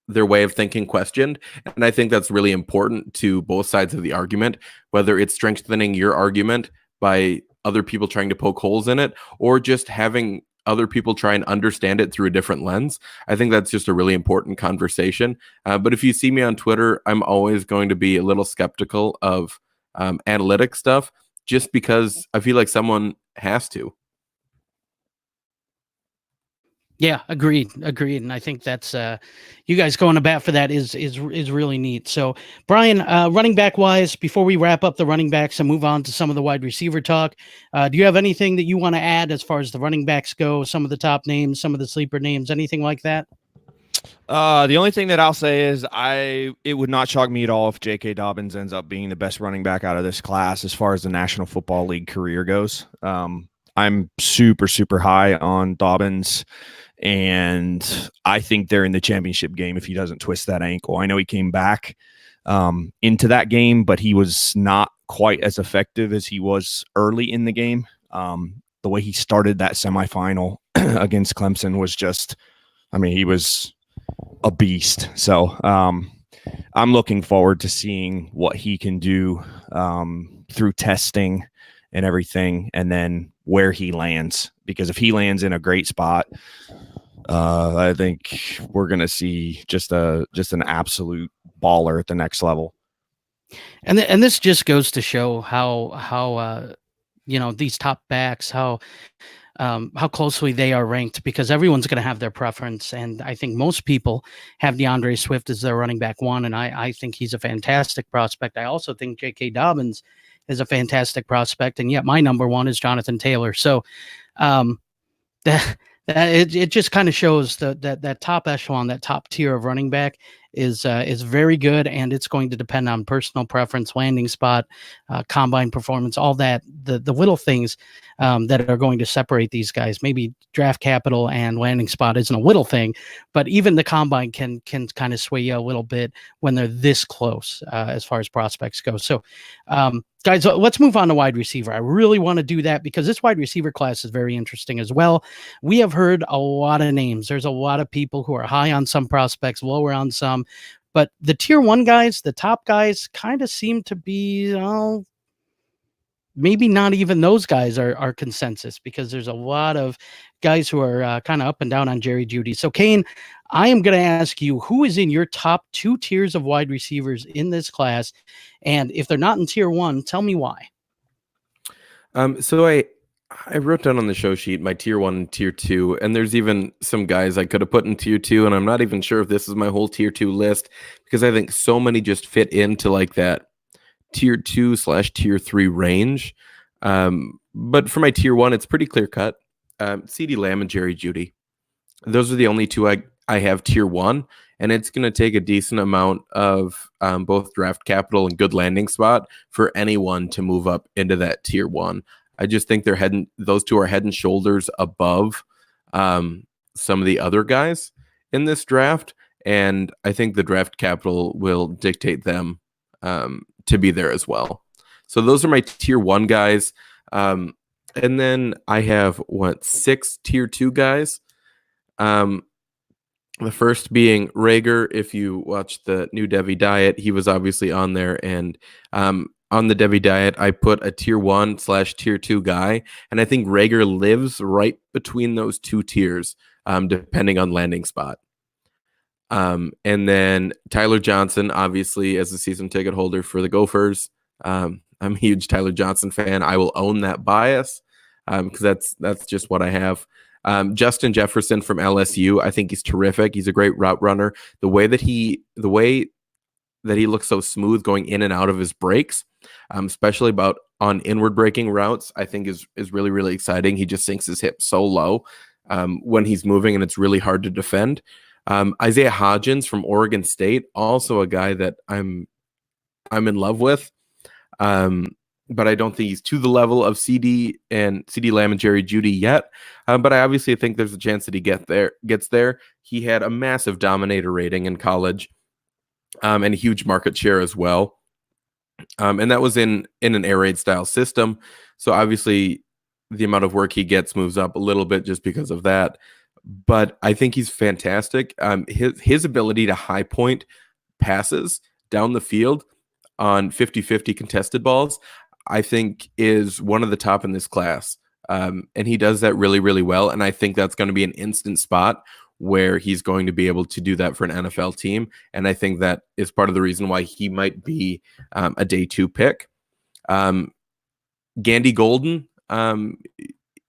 [SPEAKER 2] way of thinking questioned. And I think that's really important to both sides of the argument, whether it's strengthening your argument by other people trying to poke holes in it, or just having other people try and understand it through a different lens. I think that's just a really important conversation. But if you see me on Twitter, I'm always going to be a little skeptical of analytic stuff, just because I feel like someone has to.
[SPEAKER 1] Yeah, agreed. And I think that's you guys going to bat for that is really neat. So, Brian, running back wise, before we wrap up the running backs and move on to some of the wide receiver talk, do you have anything that you want to add as far as the running backs go? Some of the top names, some of the sleeper names, anything like that?
[SPEAKER 4] The only thing that I'll say is it would not shock me at all if J.K. Dobbins ends up being the best running back out of this class as far as the National Football League career goes. I'm super, super high on Dobbins, and I think they're in the championship game if he doesn't twist that ankle. I know he came back into that game, but he was not quite as effective as he was early in the game. The way he started that semifinal against Clemson was just, he was a beast. So I'm looking forward to seeing what he can do through testing and everything, and then where he lands. Because if he lands in a great spot, I think we're going to see just an absolute baller at the next level.
[SPEAKER 1] And this just goes to show how these top backs, how closely they are ranked, because everyone's going to have their preference. And I think most people have DeAndre Swift as their running back one. And I think he's a fantastic prospect. I also think J.K. Dobbins is a fantastic prospect. And yet my number one is Jonathan Taylor. So it just kind of shows that top echelon, that top tier of running back is very good, and it's going to depend on personal preference, landing spot, combine performance, all that, the little things that are going to separate these guys. Maybe draft capital and landing spot isn't a little thing, but even the combine can kind of sway you a little bit when they're this close as far as prospects go. So, guys, let's move on to wide receiver. I really want to do that because this wide receiver class is very interesting as well. We have heard a lot of names. There's a lot of people who are high on some prospects, lower on some, but the tier one guys, the top guys, kind of seem to be, maybe not even those guys are consensus, because there's a lot of guys who are kind of up and down on Jerry Jeudy. So, Kane, I am going to ask you, who is in your top two tiers of wide receivers in this class? And if they're not in tier one, tell me why.
[SPEAKER 2] So I wrote down on the show sheet my tier one and tier two, and there's even some guys I could have put in tier two, and I'm not even sure if this is my whole tier two list, because I think so many just fit into like that tier 2/tier 3 range. But for my tier one, it's pretty clear cut. CeeDee Lamb and Jerry Jeudy. Those are the only two I have tier one, and it's going to take a decent amount of both draft capital and good landing spot for anyone to move up into that tier one. I just think those two are head and shoulders above some of the other guys in this draft, and I think the draft capital will dictate them to be there as well. So those are my tier one guys. And then I have 6 tier two guys. The first being Rager. If you watch the new Devi Diet, he was obviously on there. And on the Devi Diet, I put a tier 1/tier 2 guy. And I think Rager lives right between those two tiers, depending on landing spot. And then Tyler Johnson, obviously, as a season ticket holder for the Gophers. I'm a huge Tyler Johnson fan. I will own that bias because that's just what I have. Justin Jefferson from LSU, I think he's terrific. He's a great route runner. The way that he looks so smooth going in and out of his breaks, especially on inward breaking routes, I think is really, really exciting. He just sinks his hip so low when he's moving, and it's really hard to defend. Isaiah Hodgins from Oregon State, also a guy that I'm in love with. But I don't think he's to the level of CeeDee Lamb and Jerry Jeudy yet. But I obviously think there's a chance that he gets there. He had a massive dominator rating in college, and a huge market share as well. And that was in an air raid style system. So obviously the amount of work he gets moves up a little bit just because of that. But I think he's fantastic. His ability to high point passes down the field on 50-50 contested balls, I think is one of the top in this class. And he does that really, really well. And I think that's going to be an instant spot where he's going to be able to do that for an NFL team. And I think that is part of the reason why he might be a day 2 pick. Gandy Golden,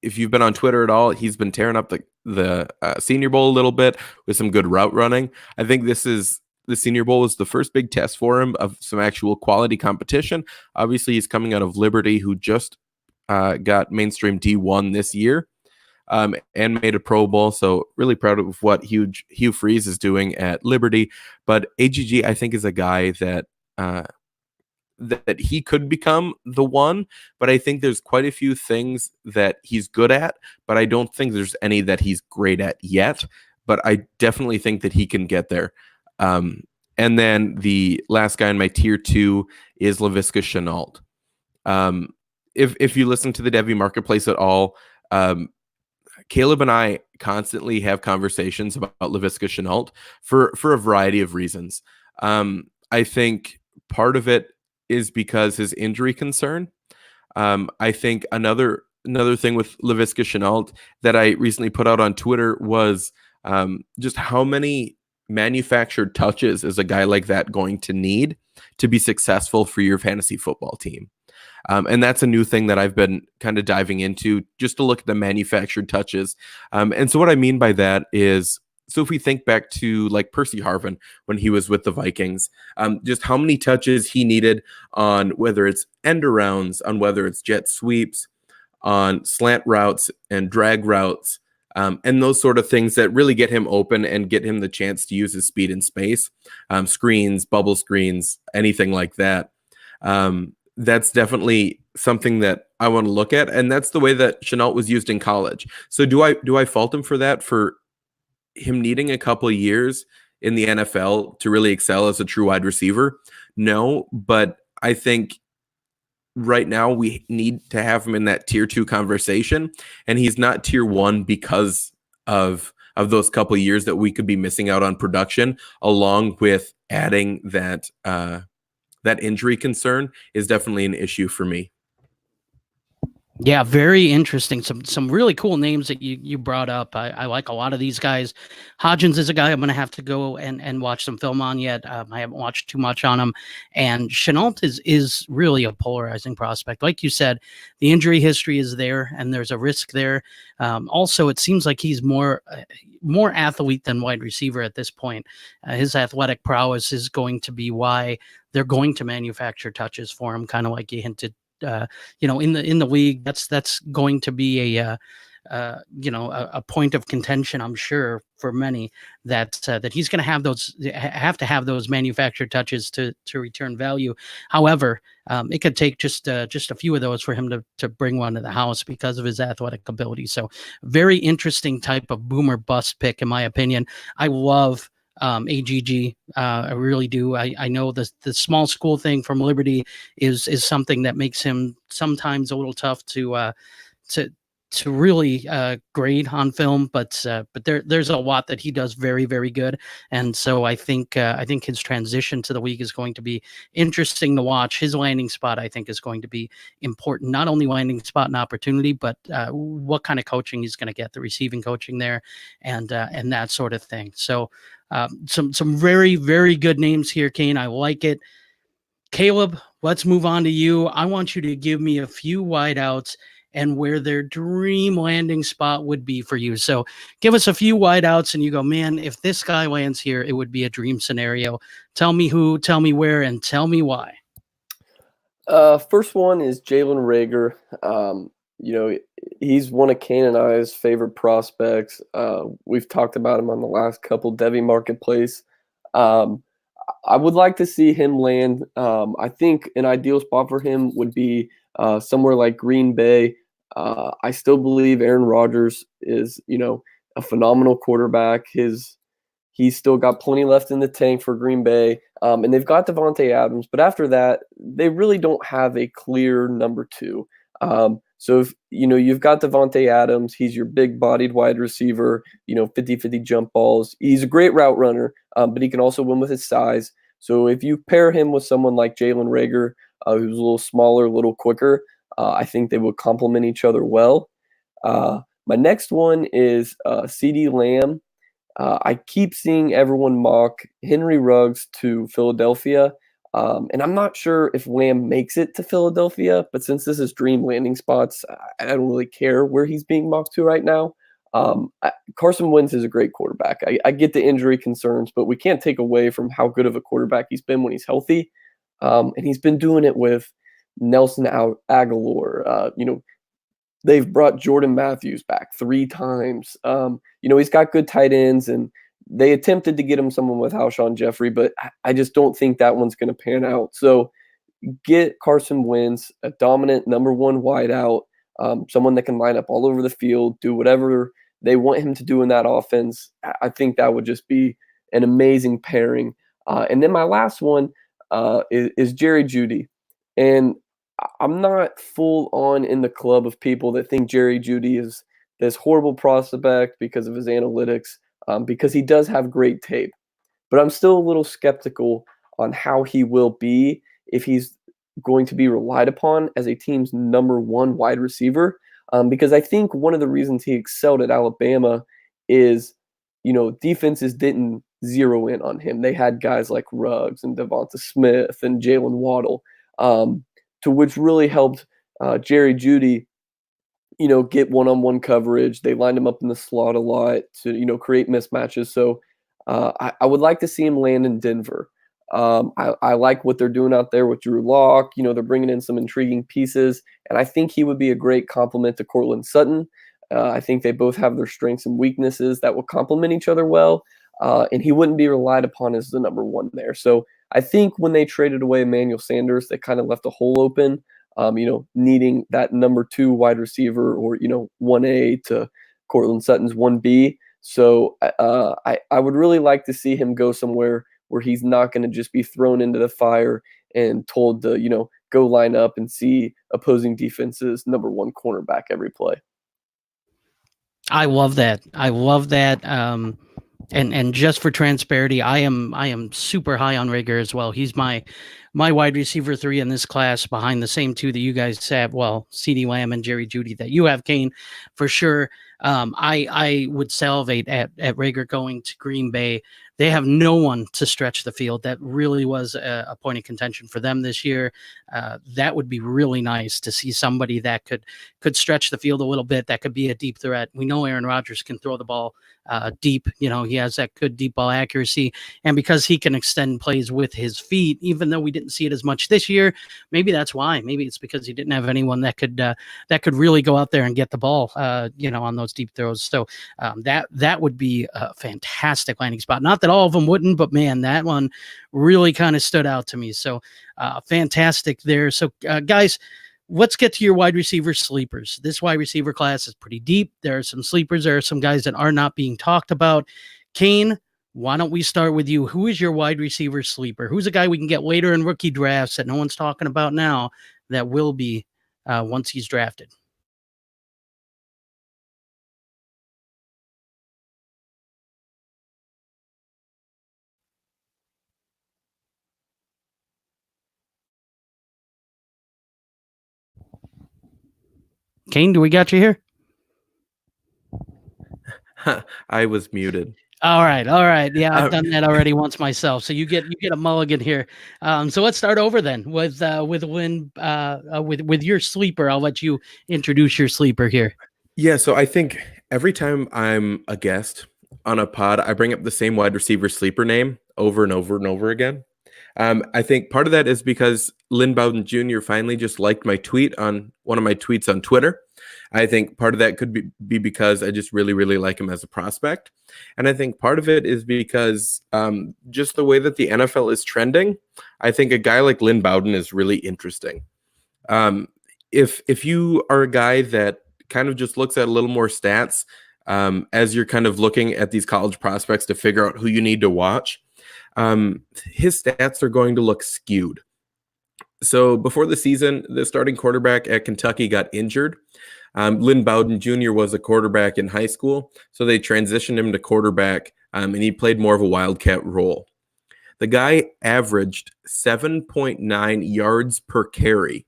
[SPEAKER 2] if you've been on Twitter at all, he's been tearing up the Senior Bowl a little bit with some good route running. I think the Senior Bowl is the first big test for him of some actual quality competition. Obviously, he's coming out of Liberty, who just got mainstream D1 this year and made a Pro Bowl. So really proud of what Hugh Freeze is doing at Liberty. But AGG, I think, is a guy that that he could become the one, but I think there's quite a few things that he's good at, but I don't think there's any that he's great at yet. But I definitely think that he can get there. And then the last guy in my tier 2 is Laviska Shenault. If you listen to the Devy Marketplace at all, Caleb and I constantly have conversations about Laviska Shenault for a variety of reasons. I think part of it is because his injury concern. I think another thing with Laviska Shenault that I recently put out on Twitter was just how many manufactured touches is a guy like that going to need to be successful for your fantasy football team. And that's a new thing that I've been kind of diving into, just to look at the manufactured touches. And so what I mean by that is, so if we think back to like Percy Harvin when he was with the Vikings, just how many touches he needed on whether it's end arounds, on whether it's jet sweeps, on slant routes and drag routes, and those sort of things that really get him open and get him the chance to use his speed in space, screens, bubble screens, anything like that. That's definitely something that I want to look at, and that's the way that Shenault was used in college. So do I fault him for that, for him needing a couple of years in the NFL to really excel as a true wide receiver? No, but I think right now we need to have him in that tier 2 conversation, and he's not tier 1 because of those couple of years that we could be missing out on production, along with adding that that injury concern is definitely an issue for me.
[SPEAKER 1] Yeah, very interesting. Some really cool names that you brought up. I like a lot of these guys. Hodgins is a guy I'm going to have to go and watch some film on yet. I haven't watched too much on him. And Shenault is really a polarizing prospect. Like you said, the injury history is there, and there's a risk there. Also, it seems like he's more athlete than wide receiver at this point. His athletic prowess is going to be why they're going to manufacture touches for him, kind of like you hinted. In the league, that's going to be a point of contention, I'm sure, for many, that he's going to have to have those manufactured touches to return value. However, it could take just a few of those for him to bring one to the house because of his athletic ability. So, very interesting type of boomer bust pick, in my opinion. I love AGG. I really do. I know the small school thing from Liberty is something that makes him sometimes a little tough to really grade on film, but there's a lot that he does very, very good, and so I think his transition to the league is going to be interesting to watch. His landing spot, I think, is going to be important. Not only landing spot and opportunity, but what kind of coaching he's going to get, the receiving coaching there, and that sort of thing. So. Some very, very good names here, Kane. I like it. Caleb, let's move on to you. I want you to give me a few wideouts and where their dream landing spot would be for you. So give us a few wideouts and you go, man, if this guy lands here, it would be a dream scenario. Tell me who, tell me where, and tell me why.
[SPEAKER 3] First one is Jalen Reagor. He's one of Kane and I's favorite prospects. We've talked about him on the last couple Devy Marketplace. I would like to see him land. I think an ideal spot for him would be somewhere like Green Bay. I still believe Aaron Rodgers is, a phenomenal quarterback. He's still got plenty left in the tank for Green Bay. And they've got Davante Adams, but after that, they really don't have a clear number 2. So if you've got Davante Adams, he's your big-bodied wide receiver, 50-50 jump balls. He's a great route runner, but he can also win with his size. So if you pair him with someone like Jalen Reagor, who's a little smaller, a little quicker, I think they would complement each other well. My next one is CeeDee Lamb. I keep seeing everyone mock Henry Ruggs to Philadelphia. And I'm not sure if Lamb makes it to Philadelphia, but since this is dream landing spots, I don't really care where he's being mocked to right now. Carson Wentz is a great quarterback. I get the injury concerns, but we can't take away from how good of a quarterback he's been when he's healthy. And he's been doing it with Nelson Aguilar. They've brought Jordan Matthews back 3 times. He's got good tight ends, and they attempted to get him someone with Alshon Jeffrey, but I just don't think that one's going to pan out. So get Carson Wentz, a dominant number 1 wideout, someone that can line up all over the field, do whatever they want him to do in that offense. I think that would just be an amazing pairing. And then my last one is Jerry Jeudy. And I'm not full on in the club of people that think Jerry Jeudy is this horrible prospect because of his analytics, because he does have great tape. But I'm still a little skeptical on how he will be if he's going to be relied upon as a team's number 1 wide receiver. Because I think one of the reasons he excelled at Alabama is, defenses didn't zero in on him. They had guys like Ruggs and Devonta Smith and Jalen Waddle, to which really helped Jerry Jeudy, get one-on-one coverage. They lined him up in the slot a lot to, create mismatches. So I would like to see him land in Denver. I like what they're doing out there with Drew Lock. They're bringing in some intriguing pieces, and I think he would be a great complement to Courtland Sutton. I think they both have their strengths and weaknesses that will complement each other well, and he wouldn't be relied upon as the number 1 there. So I think when they traded away Emmanuel Sanders, they kind of left a hole open, needing that number 2 wide receiver, or 1A to Courtland Sutton's 1B. So I would really like to see him go somewhere where he's not going to just be thrown into the fire and told to, go line up and see opposing defenses number 1 cornerback every play.
[SPEAKER 1] I love that. And just for transparency, I am super high on Reagor as well. He's my wide receiver 3 in this class, behind the same 2 that you guys have. Well, CeeDee Lamb and Jerry Jeudy that you have, Kane, for sure. I would salivate at Reagor going to Green Bay. They have no one to stretch the field. That really was a point of contention for them this year. That would be really nice to see somebody that could stretch the field a little bit, that could be a deep threat. We know Aaron Rodgers can throw the ball deep. He has that good deep ball accuracy. And because he can extend plays with his feet, even though we didn't see it as much this year, maybe that's why. Maybe it's because he didn't have anyone that could really go out there and get the ball, on those deep throws. So that would be a fantastic landing spot. Not that all of them wouldn't, but man, that one really kind of stood out to me. So fantastic there. So guys, let's get to your wide receiver sleepers. This wide receiver class is pretty deep. There are some sleepers. There are some guys that are not being talked about. Kane, why don't we start with you? Who is your wide receiver sleeper? Who's a guy we can get later in rookie drafts that no one's talking about now that will be once he's drafted? Kane, do we got you here?
[SPEAKER 2] I was muted.
[SPEAKER 1] All right. Yeah, I've done that already once myself. So you get a mulligan here. So let's start over then with Lynn, with your sleeper. I'll let you introduce your sleeper here.
[SPEAKER 2] Yeah, so I think every time I'm a guest on a pod, I bring up the same wide receiver sleeper name over and over and over again. I think part of that is because Lynn Bowden Jr. finally just liked my tweet on one of my tweets on Twitter. I think part of that could be because I just really, really like him as a prospect. And I think part of it is because just the way that the NFL is trending, I think a guy like Lynn Bowden is really interesting. If you are a guy that kind of just looks at a little more stats as you're kind of looking at these college prospects to figure out who you need to watch, his stats are going to look skewed. So before the season, the starting quarterback at Kentucky got injured. Lynn Bowden Jr. was a quarterback in high school, so they transitioned him to quarterback, and he played more of a wildcat role. The guy averaged 7.9 yards per carry.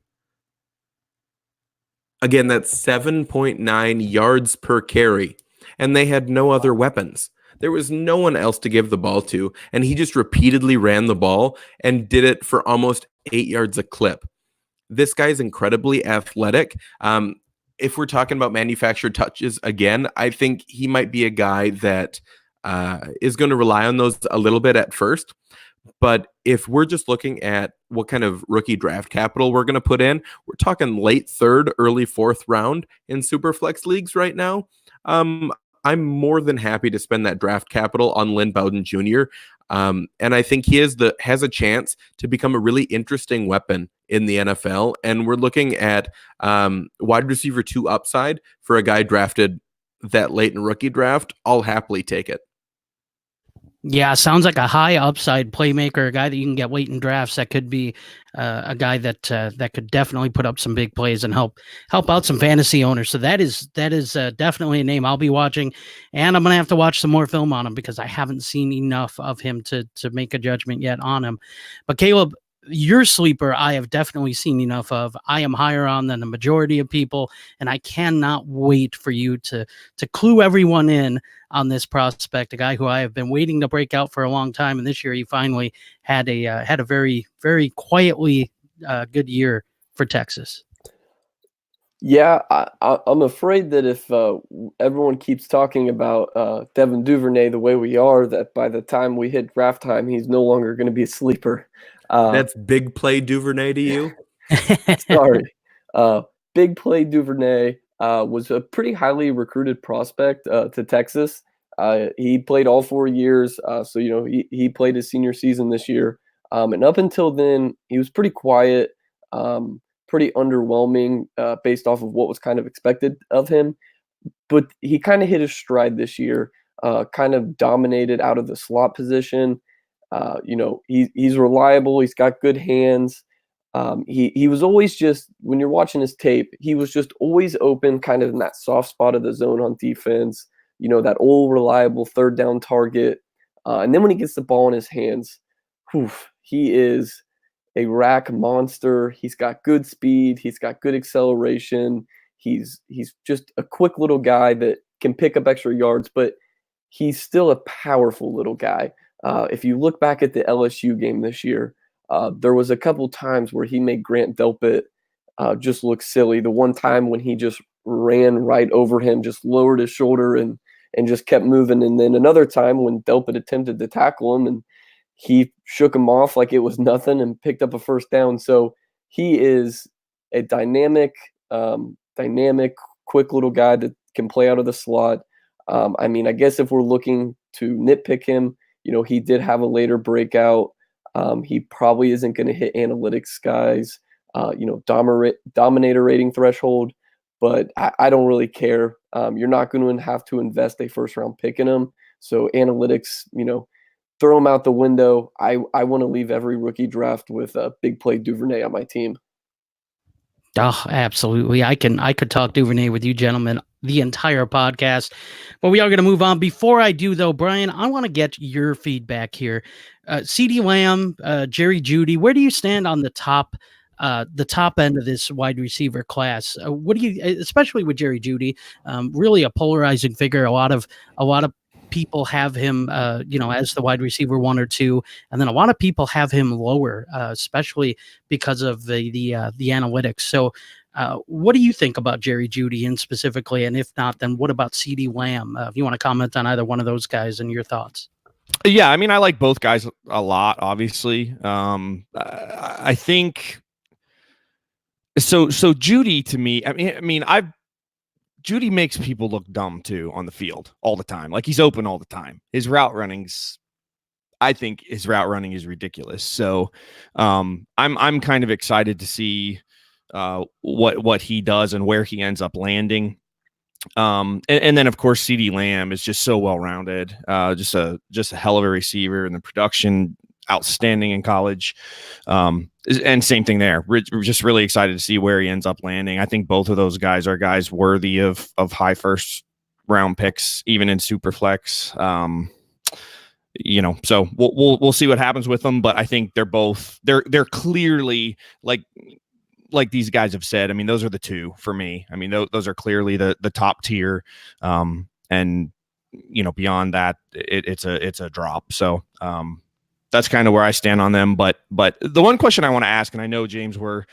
[SPEAKER 2] Again, that's 7.9 yards per carry, and they had no other weapons. There was no one else to give the ball to, and he just repeatedly ran the ball and did it for almost 8 yards a clip. This guy's incredibly athletic. if we're talking about manufactured touches again, I think he might be a guy that is going to rely on those a little bit at first. But if we're just looking at what kind of rookie draft capital we're going to put in, we're talking late third, early fourth round in Superflex leagues right now. I'm more than happy to spend that draft capital on Lynn Bowden Jr. And I think he has a chance to become a really interesting weapon in the NFL. And we're looking at wide receiver 2 upside for a guy drafted that late in rookie draft. I'll happily take it.
[SPEAKER 1] Yeah, sounds like a high upside playmaker, a guy that you can get late in drafts. That could be a guy that could definitely put up some big plays and help out some fantasy owners. So that is definitely a name I'll be watching, and I'm gonna have to watch some more film on him because I haven't seen enough of him to make a judgment yet on him. But Caleb, your sleeper, I have definitely seen enough of. I am higher on than the majority of people, and I cannot wait for you to clue everyone in on this prospect, a guy who I have been waiting to break out for a long time, and this year he finally had a very, very quietly good year for Texas.
[SPEAKER 3] Yeah, I'm afraid that if everyone keeps talking about Devin Duvernay the way we are, that by the time we hit draft time, he's no longer going to be a sleeper.
[SPEAKER 2] That's big play Duvernay to you?
[SPEAKER 3] Sorry. Big play Duvernay was a pretty highly recruited prospect to Texas. He played all 4 years. So, he played his senior season this year. And up until then, he was pretty quiet, pretty underwhelming based off of what was kind of expected of him. But he kind of hit his stride this year, kind of dominated out of the slot position. He's reliable. He's got good hands. He was always just, when you're watching his tape, he was just always open kind of in that soft spot of the zone on defense, that old reliable third down target. And then when he gets the ball in his hands, he is a rack monster. He's got good speed. He's got good acceleration. He's just a quick little guy that can pick up extra yards, but he's still a powerful little guy. If you look back at the LSU game this year, there was a couple times where he made Grant Delpit just look silly. The one time when he just ran right over him, just lowered his shoulder and just kept moving. And then another time when Delpit attempted to tackle him and he shook him off like it was nothing and picked up a first down. So he is a dynamic, quick little guy that can play out of the slot. I guess if we're looking to nitpick him, he did have a later breakout. He probably isn't going to hit analytics guys, dominator rating threshold, but I don't really care. You're not going to have to invest a first round pick in him. So analytics, throw him out the window. I want to leave every rookie draft with a big play Duvernay on my team.
[SPEAKER 1] Oh, absolutely. I could talk Duvernay with you gentlemen the entire podcast, but we are going to move on. Before I do though, Brian, I want to get your feedback here. CeeDee Lamb, Jerry Jeudy, where do you stand on the top end of this wide receiver class? What do you, especially with Jerry Jeudy, really a polarizing figure. A lot of people have him, as the wide receiver 1 or 2, and then a lot of people have him lower, especially because of the analytics. So, what do you think about Jerry Jeudy and specifically? And if not, then what about CeeDee Lamb? If you want to comment on either one of those guys and your thoughts.
[SPEAKER 4] Yeah, I like both guys a lot, obviously. I think so. Jeudy to me, Jeudy makes people look dumb too on the field all the time. Like he's open all the time. I think his route running is ridiculous. So I'm kind of excited to see what he does and where he ends up landing. And then of course CeeDee Lamb is just so well rounded, just a hell of a receiver, and the production outstanding in college. And same thing there. We're just really excited to see where he ends up landing. I think both of those guys are guys worthy of high first round picks, even in Superflex. So we'll see what happens with them, but I think they're clearly like these guys have said. Those are the two for me. Those are clearly the top tier. And beyond that, it's a drop. So, that's kind of where I stand on them. But the one question I want to ask, and I know James, we're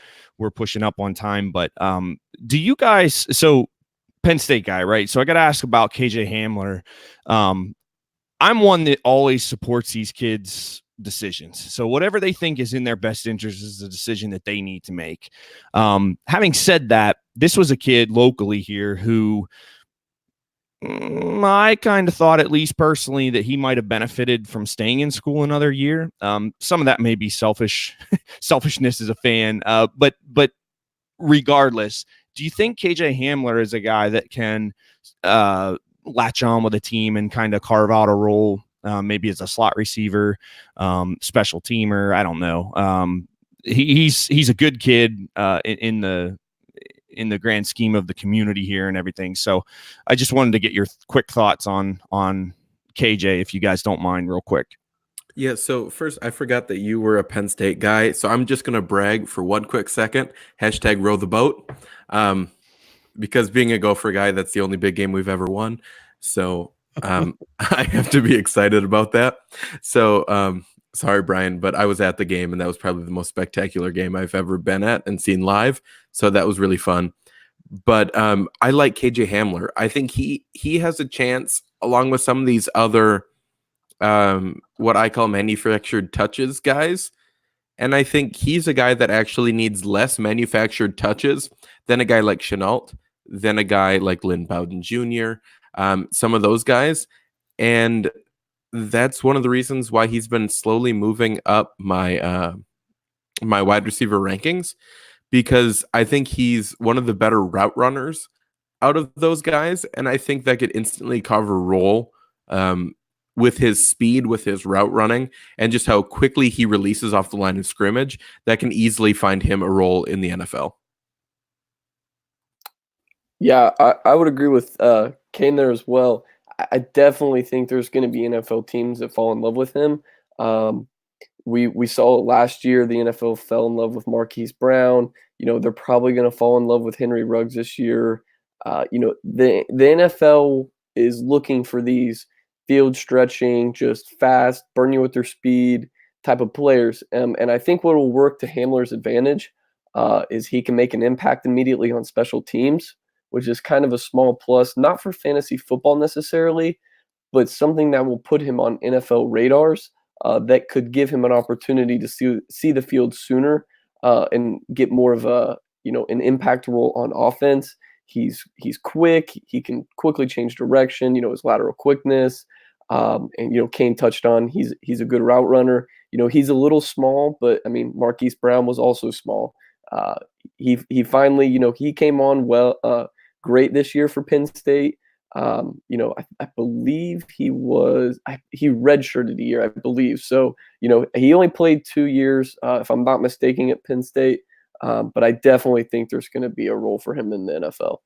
[SPEAKER 4] pushing up on time, but do you guys, so Penn State guy, right? So I got to ask about KJ Hamler. I'm one that always supports these kids' decisions. So whatever they think is in their best interest is the decision that they need to make. Having said that, this was a kid locally here who I kind of thought, at least personally, that he might have benefited from staying in school another year. Some of that may be selfishness as a fan, but regardless, do you think KJ Hamler is a guy that can latch on with a team and kind of carve out a role, maybe as a slot receiver, special teamer? I don't know. He's a good kid in the grand scheme of the community here and everything. So I just wanted to get your quick thoughts on KJ, if you guys don't mind, real quick.
[SPEAKER 2] Yeah, so first, I forgot that you were a Penn State guy, so I'm just going to brag for one quick second. Hashtag row the boat. Because being a Gopher guy, that's the only big game we've ever won. So I have to be excited about that. So sorry, Brian, but I was at the game, and that was probably the most spectacular game I've ever been at and seen live. So that was really fun. But I like KJ Hamler. I think he has a chance, along with some of these other what I call manufactured touches guys. And I think he's a guy that actually needs less manufactured touches than a guy like Chenault, than a guy like Lynn Bowden Jr., some of those guys. And that's one of the reasons why he's been slowly moving up my my wide receiver rankings, because I think he's one of the better route runners out of those guys. And I think that could instantly cover a role with his speed, with his route running, and just how quickly he releases off the line of scrimmage. That can easily find him a role in the NFL.
[SPEAKER 3] Yeah, I would agree with Kane there as well. I definitely think there's going to be NFL teams that fall in love with him. We saw it last year. The NFL fell in love with Marquise Brown. They're probably going to fall in love with Henry Ruggs this year. The NFL is looking for these field stretching, just fast, burn you with their speed type of players. And I think what will work to Hamler's advantage is he can make an impact immediately on special teams, which is kind of a small plus, not for fantasy football necessarily, but something that will put him on NFL radars that could give him an opportunity to see the field sooner and get more of an impact role on offense. He's quick. He can quickly change direction. His lateral quickness, and Kane touched on he's a good route runner. He's a little small, but I mean Marquise Brown was also small. He finally he came on great this year for Penn State. I believe he redshirted a year, I believe. So he only played 2 years, if I'm not mistaken, at Penn State. But I definitely think there's going to be a role for him in the NFL.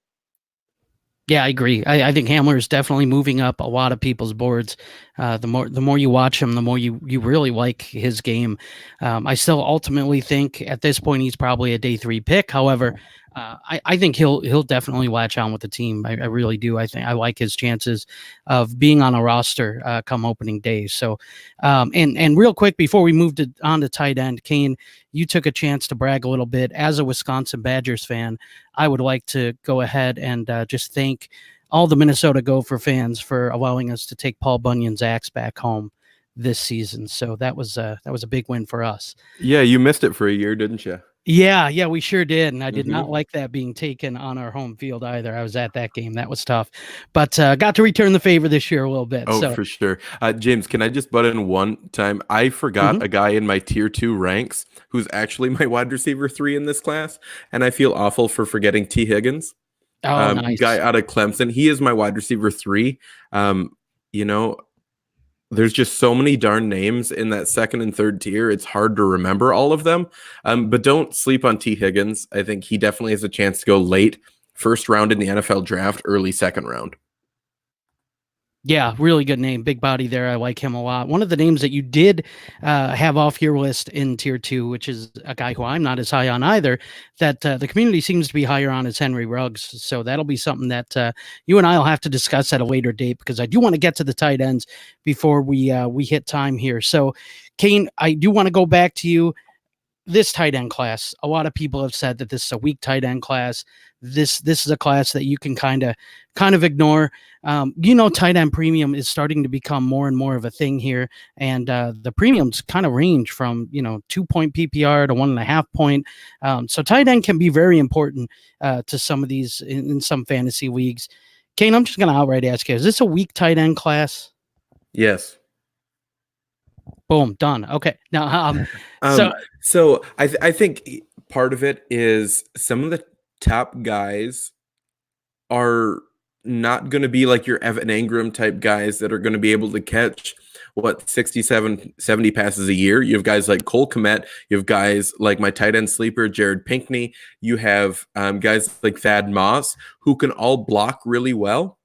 [SPEAKER 1] Yeah, I agree. I think Hamler is definitely moving up a lot of people's boards. The more you watch him, the more you really like his game. I still ultimately think at this point he's probably a day 3 pick. However, I think he'll definitely latch on with the team. I really do. I think I like his chances of being on a roster come opening day. So, and real quick before we moved on to tight end, Kane, you took a chance to brag a little bit. As a Wisconsin Badgers fan, I would like to go ahead and just thank all the Minnesota Gopher fans for allowing us to take Paul Bunyan's axe back home this season. So that was a big win for us.
[SPEAKER 2] Yeah, you missed it for a year, didn't you?
[SPEAKER 1] Yeah, we sure did. And I did not like that being taken on our home field either. I was at that game. That was tough. But got to return the favor this year a little bit.
[SPEAKER 2] Oh, for sure. James, can I just butt in one time? I forgot a guy in my tier 2 ranks who's actually my wide receiver 3 in this class. And I feel awful for forgetting T. Higgins.
[SPEAKER 1] Oh, nice.
[SPEAKER 2] Guy out of Clemson. He is my wide receiver 3. There's just so many darn names in that second and third tier. It's hard to remember all of them. But don't sleep on T. Higgins. I think he definitely has a chance to go late first round in the NFL draft, early second round.
[SPEAKER 1] Yeah, really good name. Big body there. I like him a lot. One of the names that you did have off your list in tier 2, which is a guy who I'm not as high on either, that the community seems to be higher on, is Henry Ruggs. So that'll be something that you and I will have to discuss at a later date, because I do want to get to the tight ends before we hit time here. So, Kane, I do want to go back to you. this tight end class, a lot of people have said that this is a weak tight end class. This is a class that you can kind of ignore. Tight end premium is starting to become more and more of a thing here, and the premiums kind of range from 2-point PPR to 1.5 point. So tight end can be very important to some of these in some fantasy leagues. Kane, I'm just going to outright ask you: is this a weak tight end class?
[SPEAKER 2] Yes.
[SPEAKER 1] Boom, done. Okay. Now,
[SPEAKER 2] so I think part of it is some of the top guys are not going to be like your Evan Engram type guys that are going to be able to catch 67, 70 passes a year. You have guys like Cole Kmet. You have guys like my tight end sleeper, Jared Pinkney. You have guys like Thad Moss who can all block really well.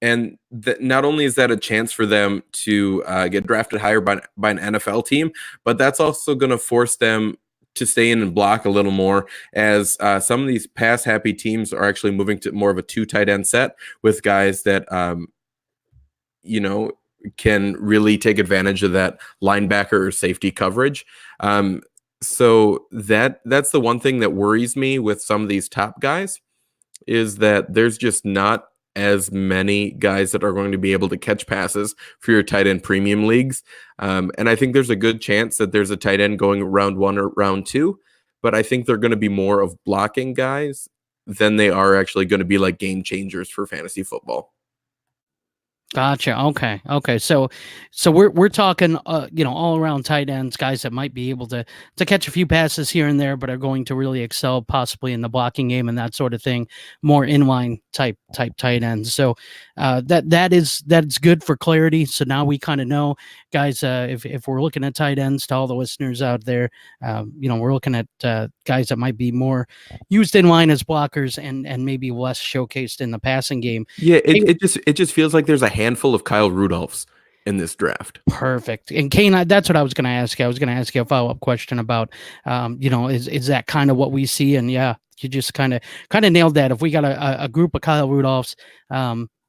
[SPEAKER 2] And not only is that a chance for them to get drafted higher by an NFL team, but that's also going to force them to stay in and block a little more, as some of these pass-happy teams are actually moving to more of a 2 tight end set with guys that, can really take advantage of that linebacker or safety coverage. So that's the one thing that worries me with some of these top guys, is that there's just not as many guys that are going to be able to catch passes for your tight end premium leagues. And I think there's a good chance that there's a tight end going round 1 or round 2, but I think they're going to be more of blocking guys than they are actually going to be like game changers for fantasy football.
[SPEAKER 1] Gotcha. Okay. So we're talking, all around tight ends, guys that might be able to catch a few passes here and there, but are going to really excel possibly in the blocking game and that sort of thing. More inline type tight ends. So that's good for clarity. So now we kind of know, guys. If we're looking at tight ends, to all the listeners out there, we're looking at guys that might be more used in line as blockers and maybe less showcased in the passing game.
[SPEAKER 2] Yeah, it just feels like there's a handful of Kyle Rudolphs in this draft.
[SPEAKER 1] Perfect. And Kane, that's what I was going to ask you. I was going to ask you a follow-up question about, is that kind of what we see? And yeah, you just kind of nailed that. If we got a group of Kyle Rudolphs,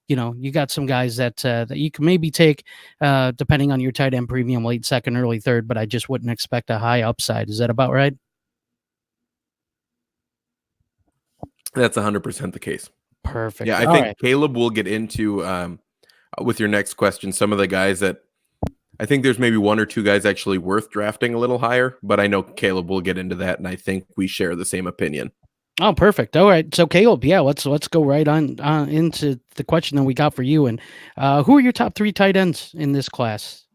[SPEAKER 1] you got some guys that you can maybe take, depending on your tight end premium, late second, early third, but I just wouldn't expect a high upside. Is that about right?
[SPEAKER 2] That's 100% the case.
[SPEAKER 1] Perfect.
[SPEAKER 2] Yeah, I think Caleb will get into, with your next question, some of the guys that I think there's maybe 1 or 2 guys actually worth drafting a little higher, but I know Caleb will get into that, and I think we share the same opinion.
[SPEAKER 1] Oh, perfect. All right. So Caleb, yeah, let's go right on into the question that we got for you. And who are your top 3 tight ends in this class?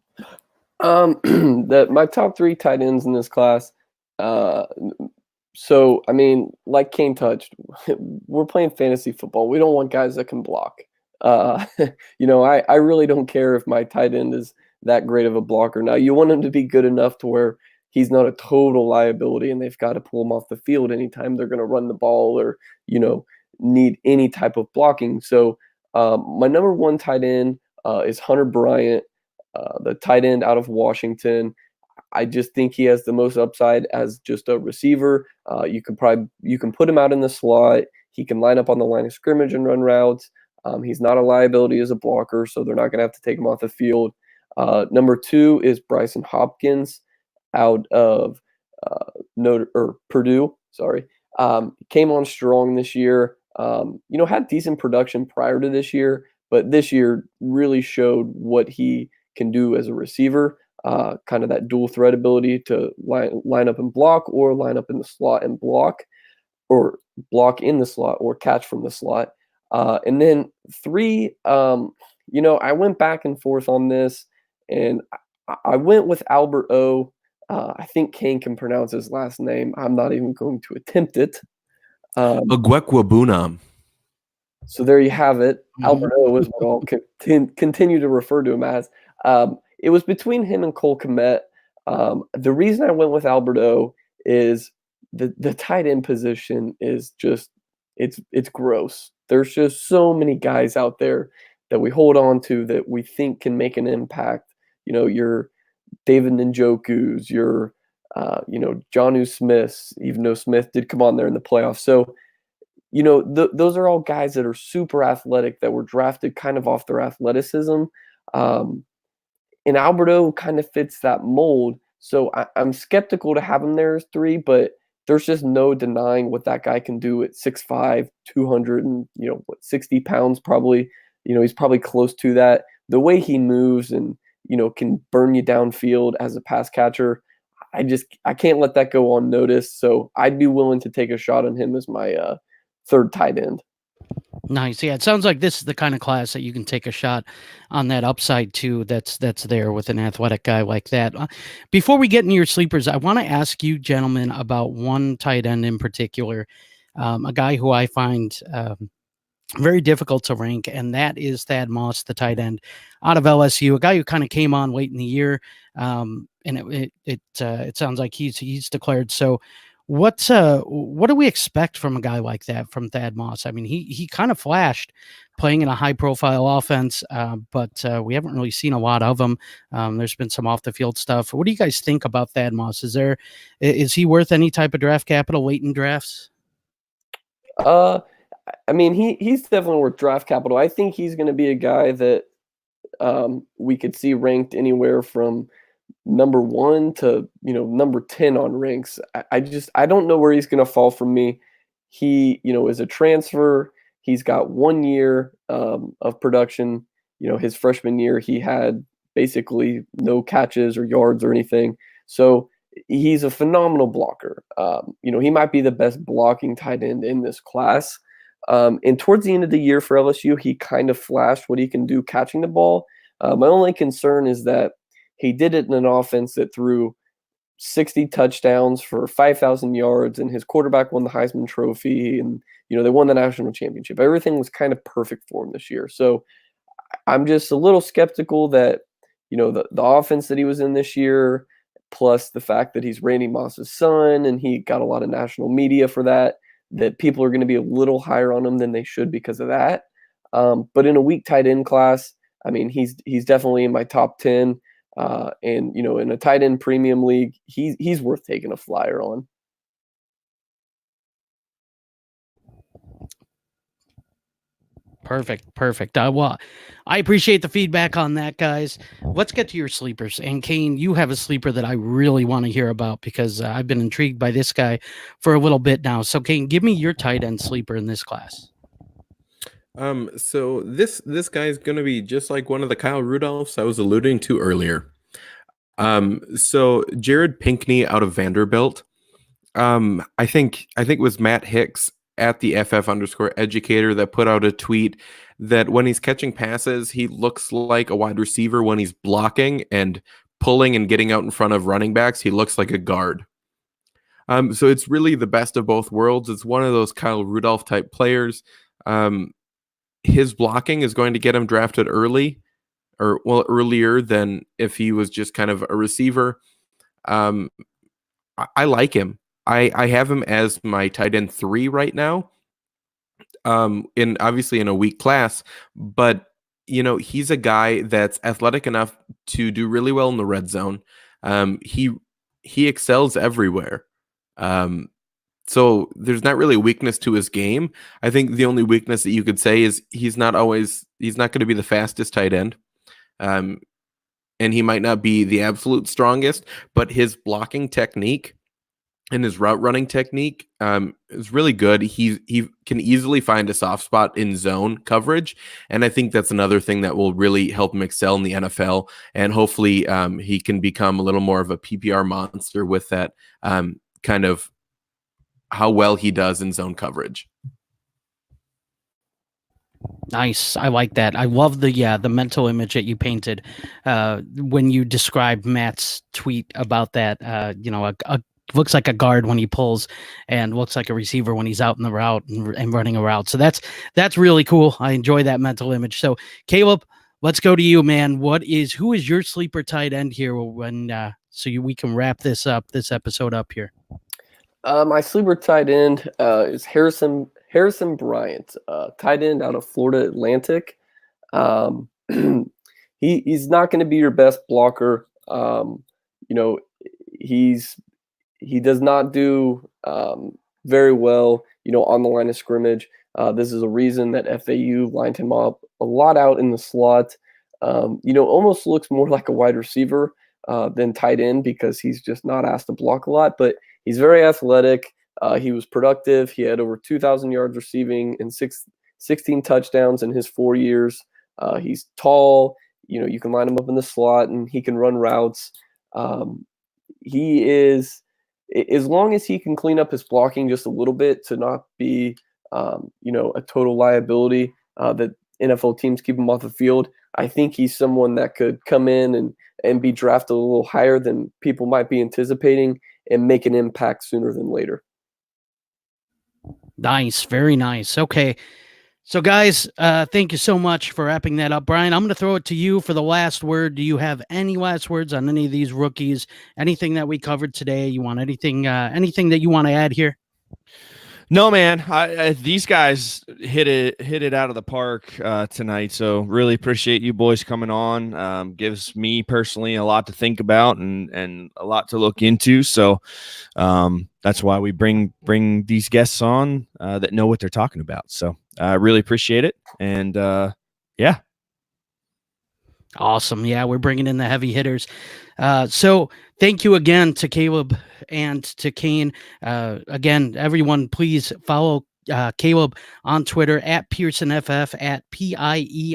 [SPEAKER 3] My top 3 tight ends in this class. So, I mean, like Kane touched, we're playing fantasy football. We don't want guys that can block. I really don't care if my tight end is that great of a blocker. Now, you want him to be good enough to where he's not a total liability and they've got to pull him off the field anytime they're going to run the ball or, need any type of blocking. So my number 1 tight end is Hunter Bryant, the tight end out of Washington. I just think he has the most upside as just a receiver. You can put him out in the slot. He can line up on the line of scrimmage and run routes. He's not a liability as a blocker, so they're not going to have to take him off the field. Number 2 is Bryson Hopkins out of Purdue. Sorry, came on strong this year. Had decent production prior to this year, but this year really showed what he can do as a receiver. Kind of that dual threat ability to line up and block, or line up in the slot and block, or block in the slot, or catch from the slot. And then 3, I went back and forth on this, and I went with Albert O. I think Kane can pronounce his last name. I'm not even going to attempt it.
[SPEAKER 2] Ogwekwabunam.
[SPEAKER 3] So there you have it.
[SPEAKER 1] Mm-hmm.
[SPEAKER 3] Albert O is what I'll continue to refer to him as. It was between him and Cole Kmet. The reason I went with Albert O is the tight end position is just it's gross. There's just so many guys out there that we hold on to that we think can make an impact. Your David Njoku's, your Jonnu Smith's, even though Smith did come on there in the playoffs. So, those are all guys that are super athletic that were drafted kind of off their athleticism. And Albert O kind of fits that mold. So I'm skeptical to have him there as 3, but there's just no denying what that guy can do at 6'5", 200 and 60 pounds probably. He's probably close to that. The way he moves and can burn you downfield as a pass catcher, I can't let that go unnoticed. So I'd be willing to take a shot on him as my third tight end.
[SPEAKER 1] Nice. Yeah, it sounds like this is the kind of class that you can take a shot on that upside too. That's there with an athletic guy like that. Before we get into your sleepers, I want to ask you gentlemen about one tight end in particular, a guy who I find very difficult to rank, and that is Thad Moss, the tight end out of LSU, a guy who kind of came on late in the year, and it sounds like he's declared. So what do we expect from a guy like that, from Thad Moss? I mean, he kind of flashed playing in a high profile offense, but we haven't really seen a lot of him. There's been some off the field stuff. What do you guys think about Thad Moss? Is he worth any type of draft capital late in drafts?
[SPEAKER 3] I mean, he's definitely worth draft capital. I think he's going to be a guy that we could see ranked anywhere from number 1 to number 10 on ranks. I don't know where he's going to fall from me. He is a transfer. He's got 1 year of production. His freshman year he had basically no catches or yards or anything. So he's a phenomenal blocker. He might be the best blocking tight end in this class. And towards the end of the year for LSU, he kind of flashed what he can do catching the ball. My only concern is that he did it in an offense that threw 60 touchdowns for 5,000 yards, and his quarterback won the Heisman Trophy, and they won the national championship. Everything was kind of perfect for him this year. So I'm just a little skeptical that the offense that he was in this year, plus the fact that he's Randy Moss's son, and he got a lot of national media for that people are going to be a little higher on him than they should because of that. But in a weak tight end class, I mean, he's definitely in my top 10. And in a tight end premium league, he's worth taking a flyer on.
[SPEAKER 1] Perfect. Well, I appreciate the feedback on that, guys. Let's get to your sleepers. And Kane, you have a sleeper that I really want to hear about because I've been intrigued by this guy for a little bit now. So, Kane, give me your tight end sleeper in this class.
[SPEAKER 2] So this guy is going to be just like one of the Kyle Rudolphs I was alluding to earlier. So Jared Pinkney out of Vanderbilt. I think it was Matt Hicks at the FF_educator that put out a tweet that when he's catching passes, he looks like a wide receiver. When he's blocking and pulling and getting out in front of running backs, he looks like a guard. So it's really the best of both worlds. It's one of those Kyle Rudolph type players. His blocking is going to get him drafted earlier than if he was just kind of a receiver. I like him. I have him as my tight end 3 right now. Obviously in a weak class, but he's a guy that's athletic enough to do really well in the red zone. He excels everywhere. So there's not really a weakness to his game. I think the only weakness that you could say is he's not going to be the fastest tight end. And he might not be the absolute strongest, but his blocking technique and his route running technique is really good. He can easily find a soft spot in zone coverage, and I think that's another thing that will really help him excel in the NFL. And hopefully, he can become a little more of a PPR monster with that kind of how well he does in zone coverage.
[SPEAKER 1] Nice. I like that. I love the mental image that you painted when you described Matt's tweet about that. Looks like a guard when he pulls and looks like a receiver when he's out in the route and running a route. So that's really cool. I enjoy that mental image. So Caleb, let's go to you, man. Who is your sleeper tight end here we can wrap this episode up here?
[SPEAKER 3] My sleeper tight end is Harrison Bryant, tight end out of Florida Atlantic. He's not going to be your best blocker. He does not do very well, on the line of scrimmage. This is a reason that FAU lined him up a lot out in the slot. Almost looks more like a wide receiver. than tight end because he's just not asked to block a lot. But he's very athletic. He was productive. He had over 2,000 yards receiving and 16 touchdowns in his 4 years. He's tall. You can line him up in the slot, and he can run routes. He is, as long as he can clean up his blocking just a little bit to not be, a total liability that NFL teams keep him off the field. I think he's someone that could come in and be drafted a little higher than people might be anticipating and make an impact sooner than later.
[SPEAKER 1] Nice. Very nice. Okay. So, guys, thank you so much for wrapping that up. Brian, I'm going to throw it to you for the last word. Do you have any last words on any of these rookies? Anything that we covered today? You want anything that you want to add here?
[SPEAKER 4] No, man. These guys hit it out of the park tonight. So really appreciate you boys coming on. Gives me personally a lot to think about and a lot to look into. So that's why we bring these guests on that know what they're talking about. So I really appreciate it. And yeah.
[SPEAKER 1] Awesome. Yeah, we're bringing in the heavy hitters. So thank you again to Caleb and to Kane. Again, everyone, please follow Caleb on Twitter at PearsonFF, at PIERSONFF.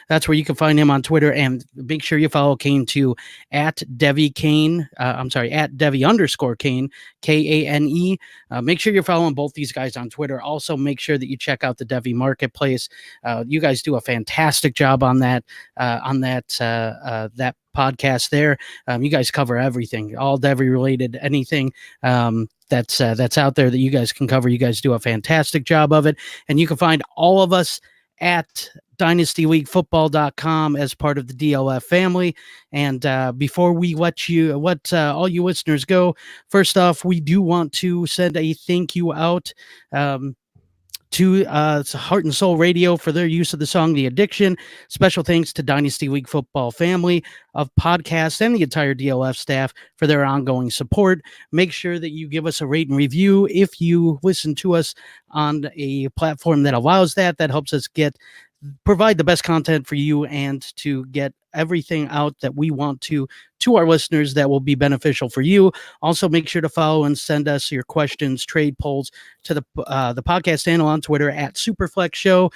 [SPEAKER 1] That's where you can find him on Twitter. And make sure you follow Kane too at Devy Kane. At Devy_Kane, Kane. Make sure you're following both these guys on Twitter. Also, make sure that you check out the Devy Marketplace. You guys do a fantastic job on that podcast there. You guys cover everything, all Devy related, anything that's out there that you guys can cover. You guys do a fantastic job of it. And you can find all of us at dynastyleaguefootball.com as part of the DLF family. And before we let all you listeners go, first off, we do want to send a thank you out to Heart and Soul Radio for their use of the song The Addiction. Special thanks to Dynasty League Football family of podcasts and the entire DLF staff for their ongoing support. Make sure that you give us a rate and review if you listen to us on a platform that allows that. That helps us provide the best content for you and to get everything out that we want to our listeners that will be beneficial for you. Also, make sure to follow and send us your questions, trade polls to the podcast channel on Twitter at Superflex Show.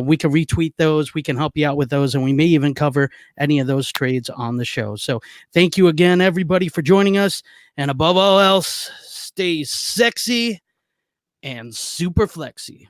[SPEAKER 1] We can retweet those. We can help you out with those, and we may even cover any of those trades on the show. So thank you again, everybody, for joining us. And above all else, stay sexy and super flexy.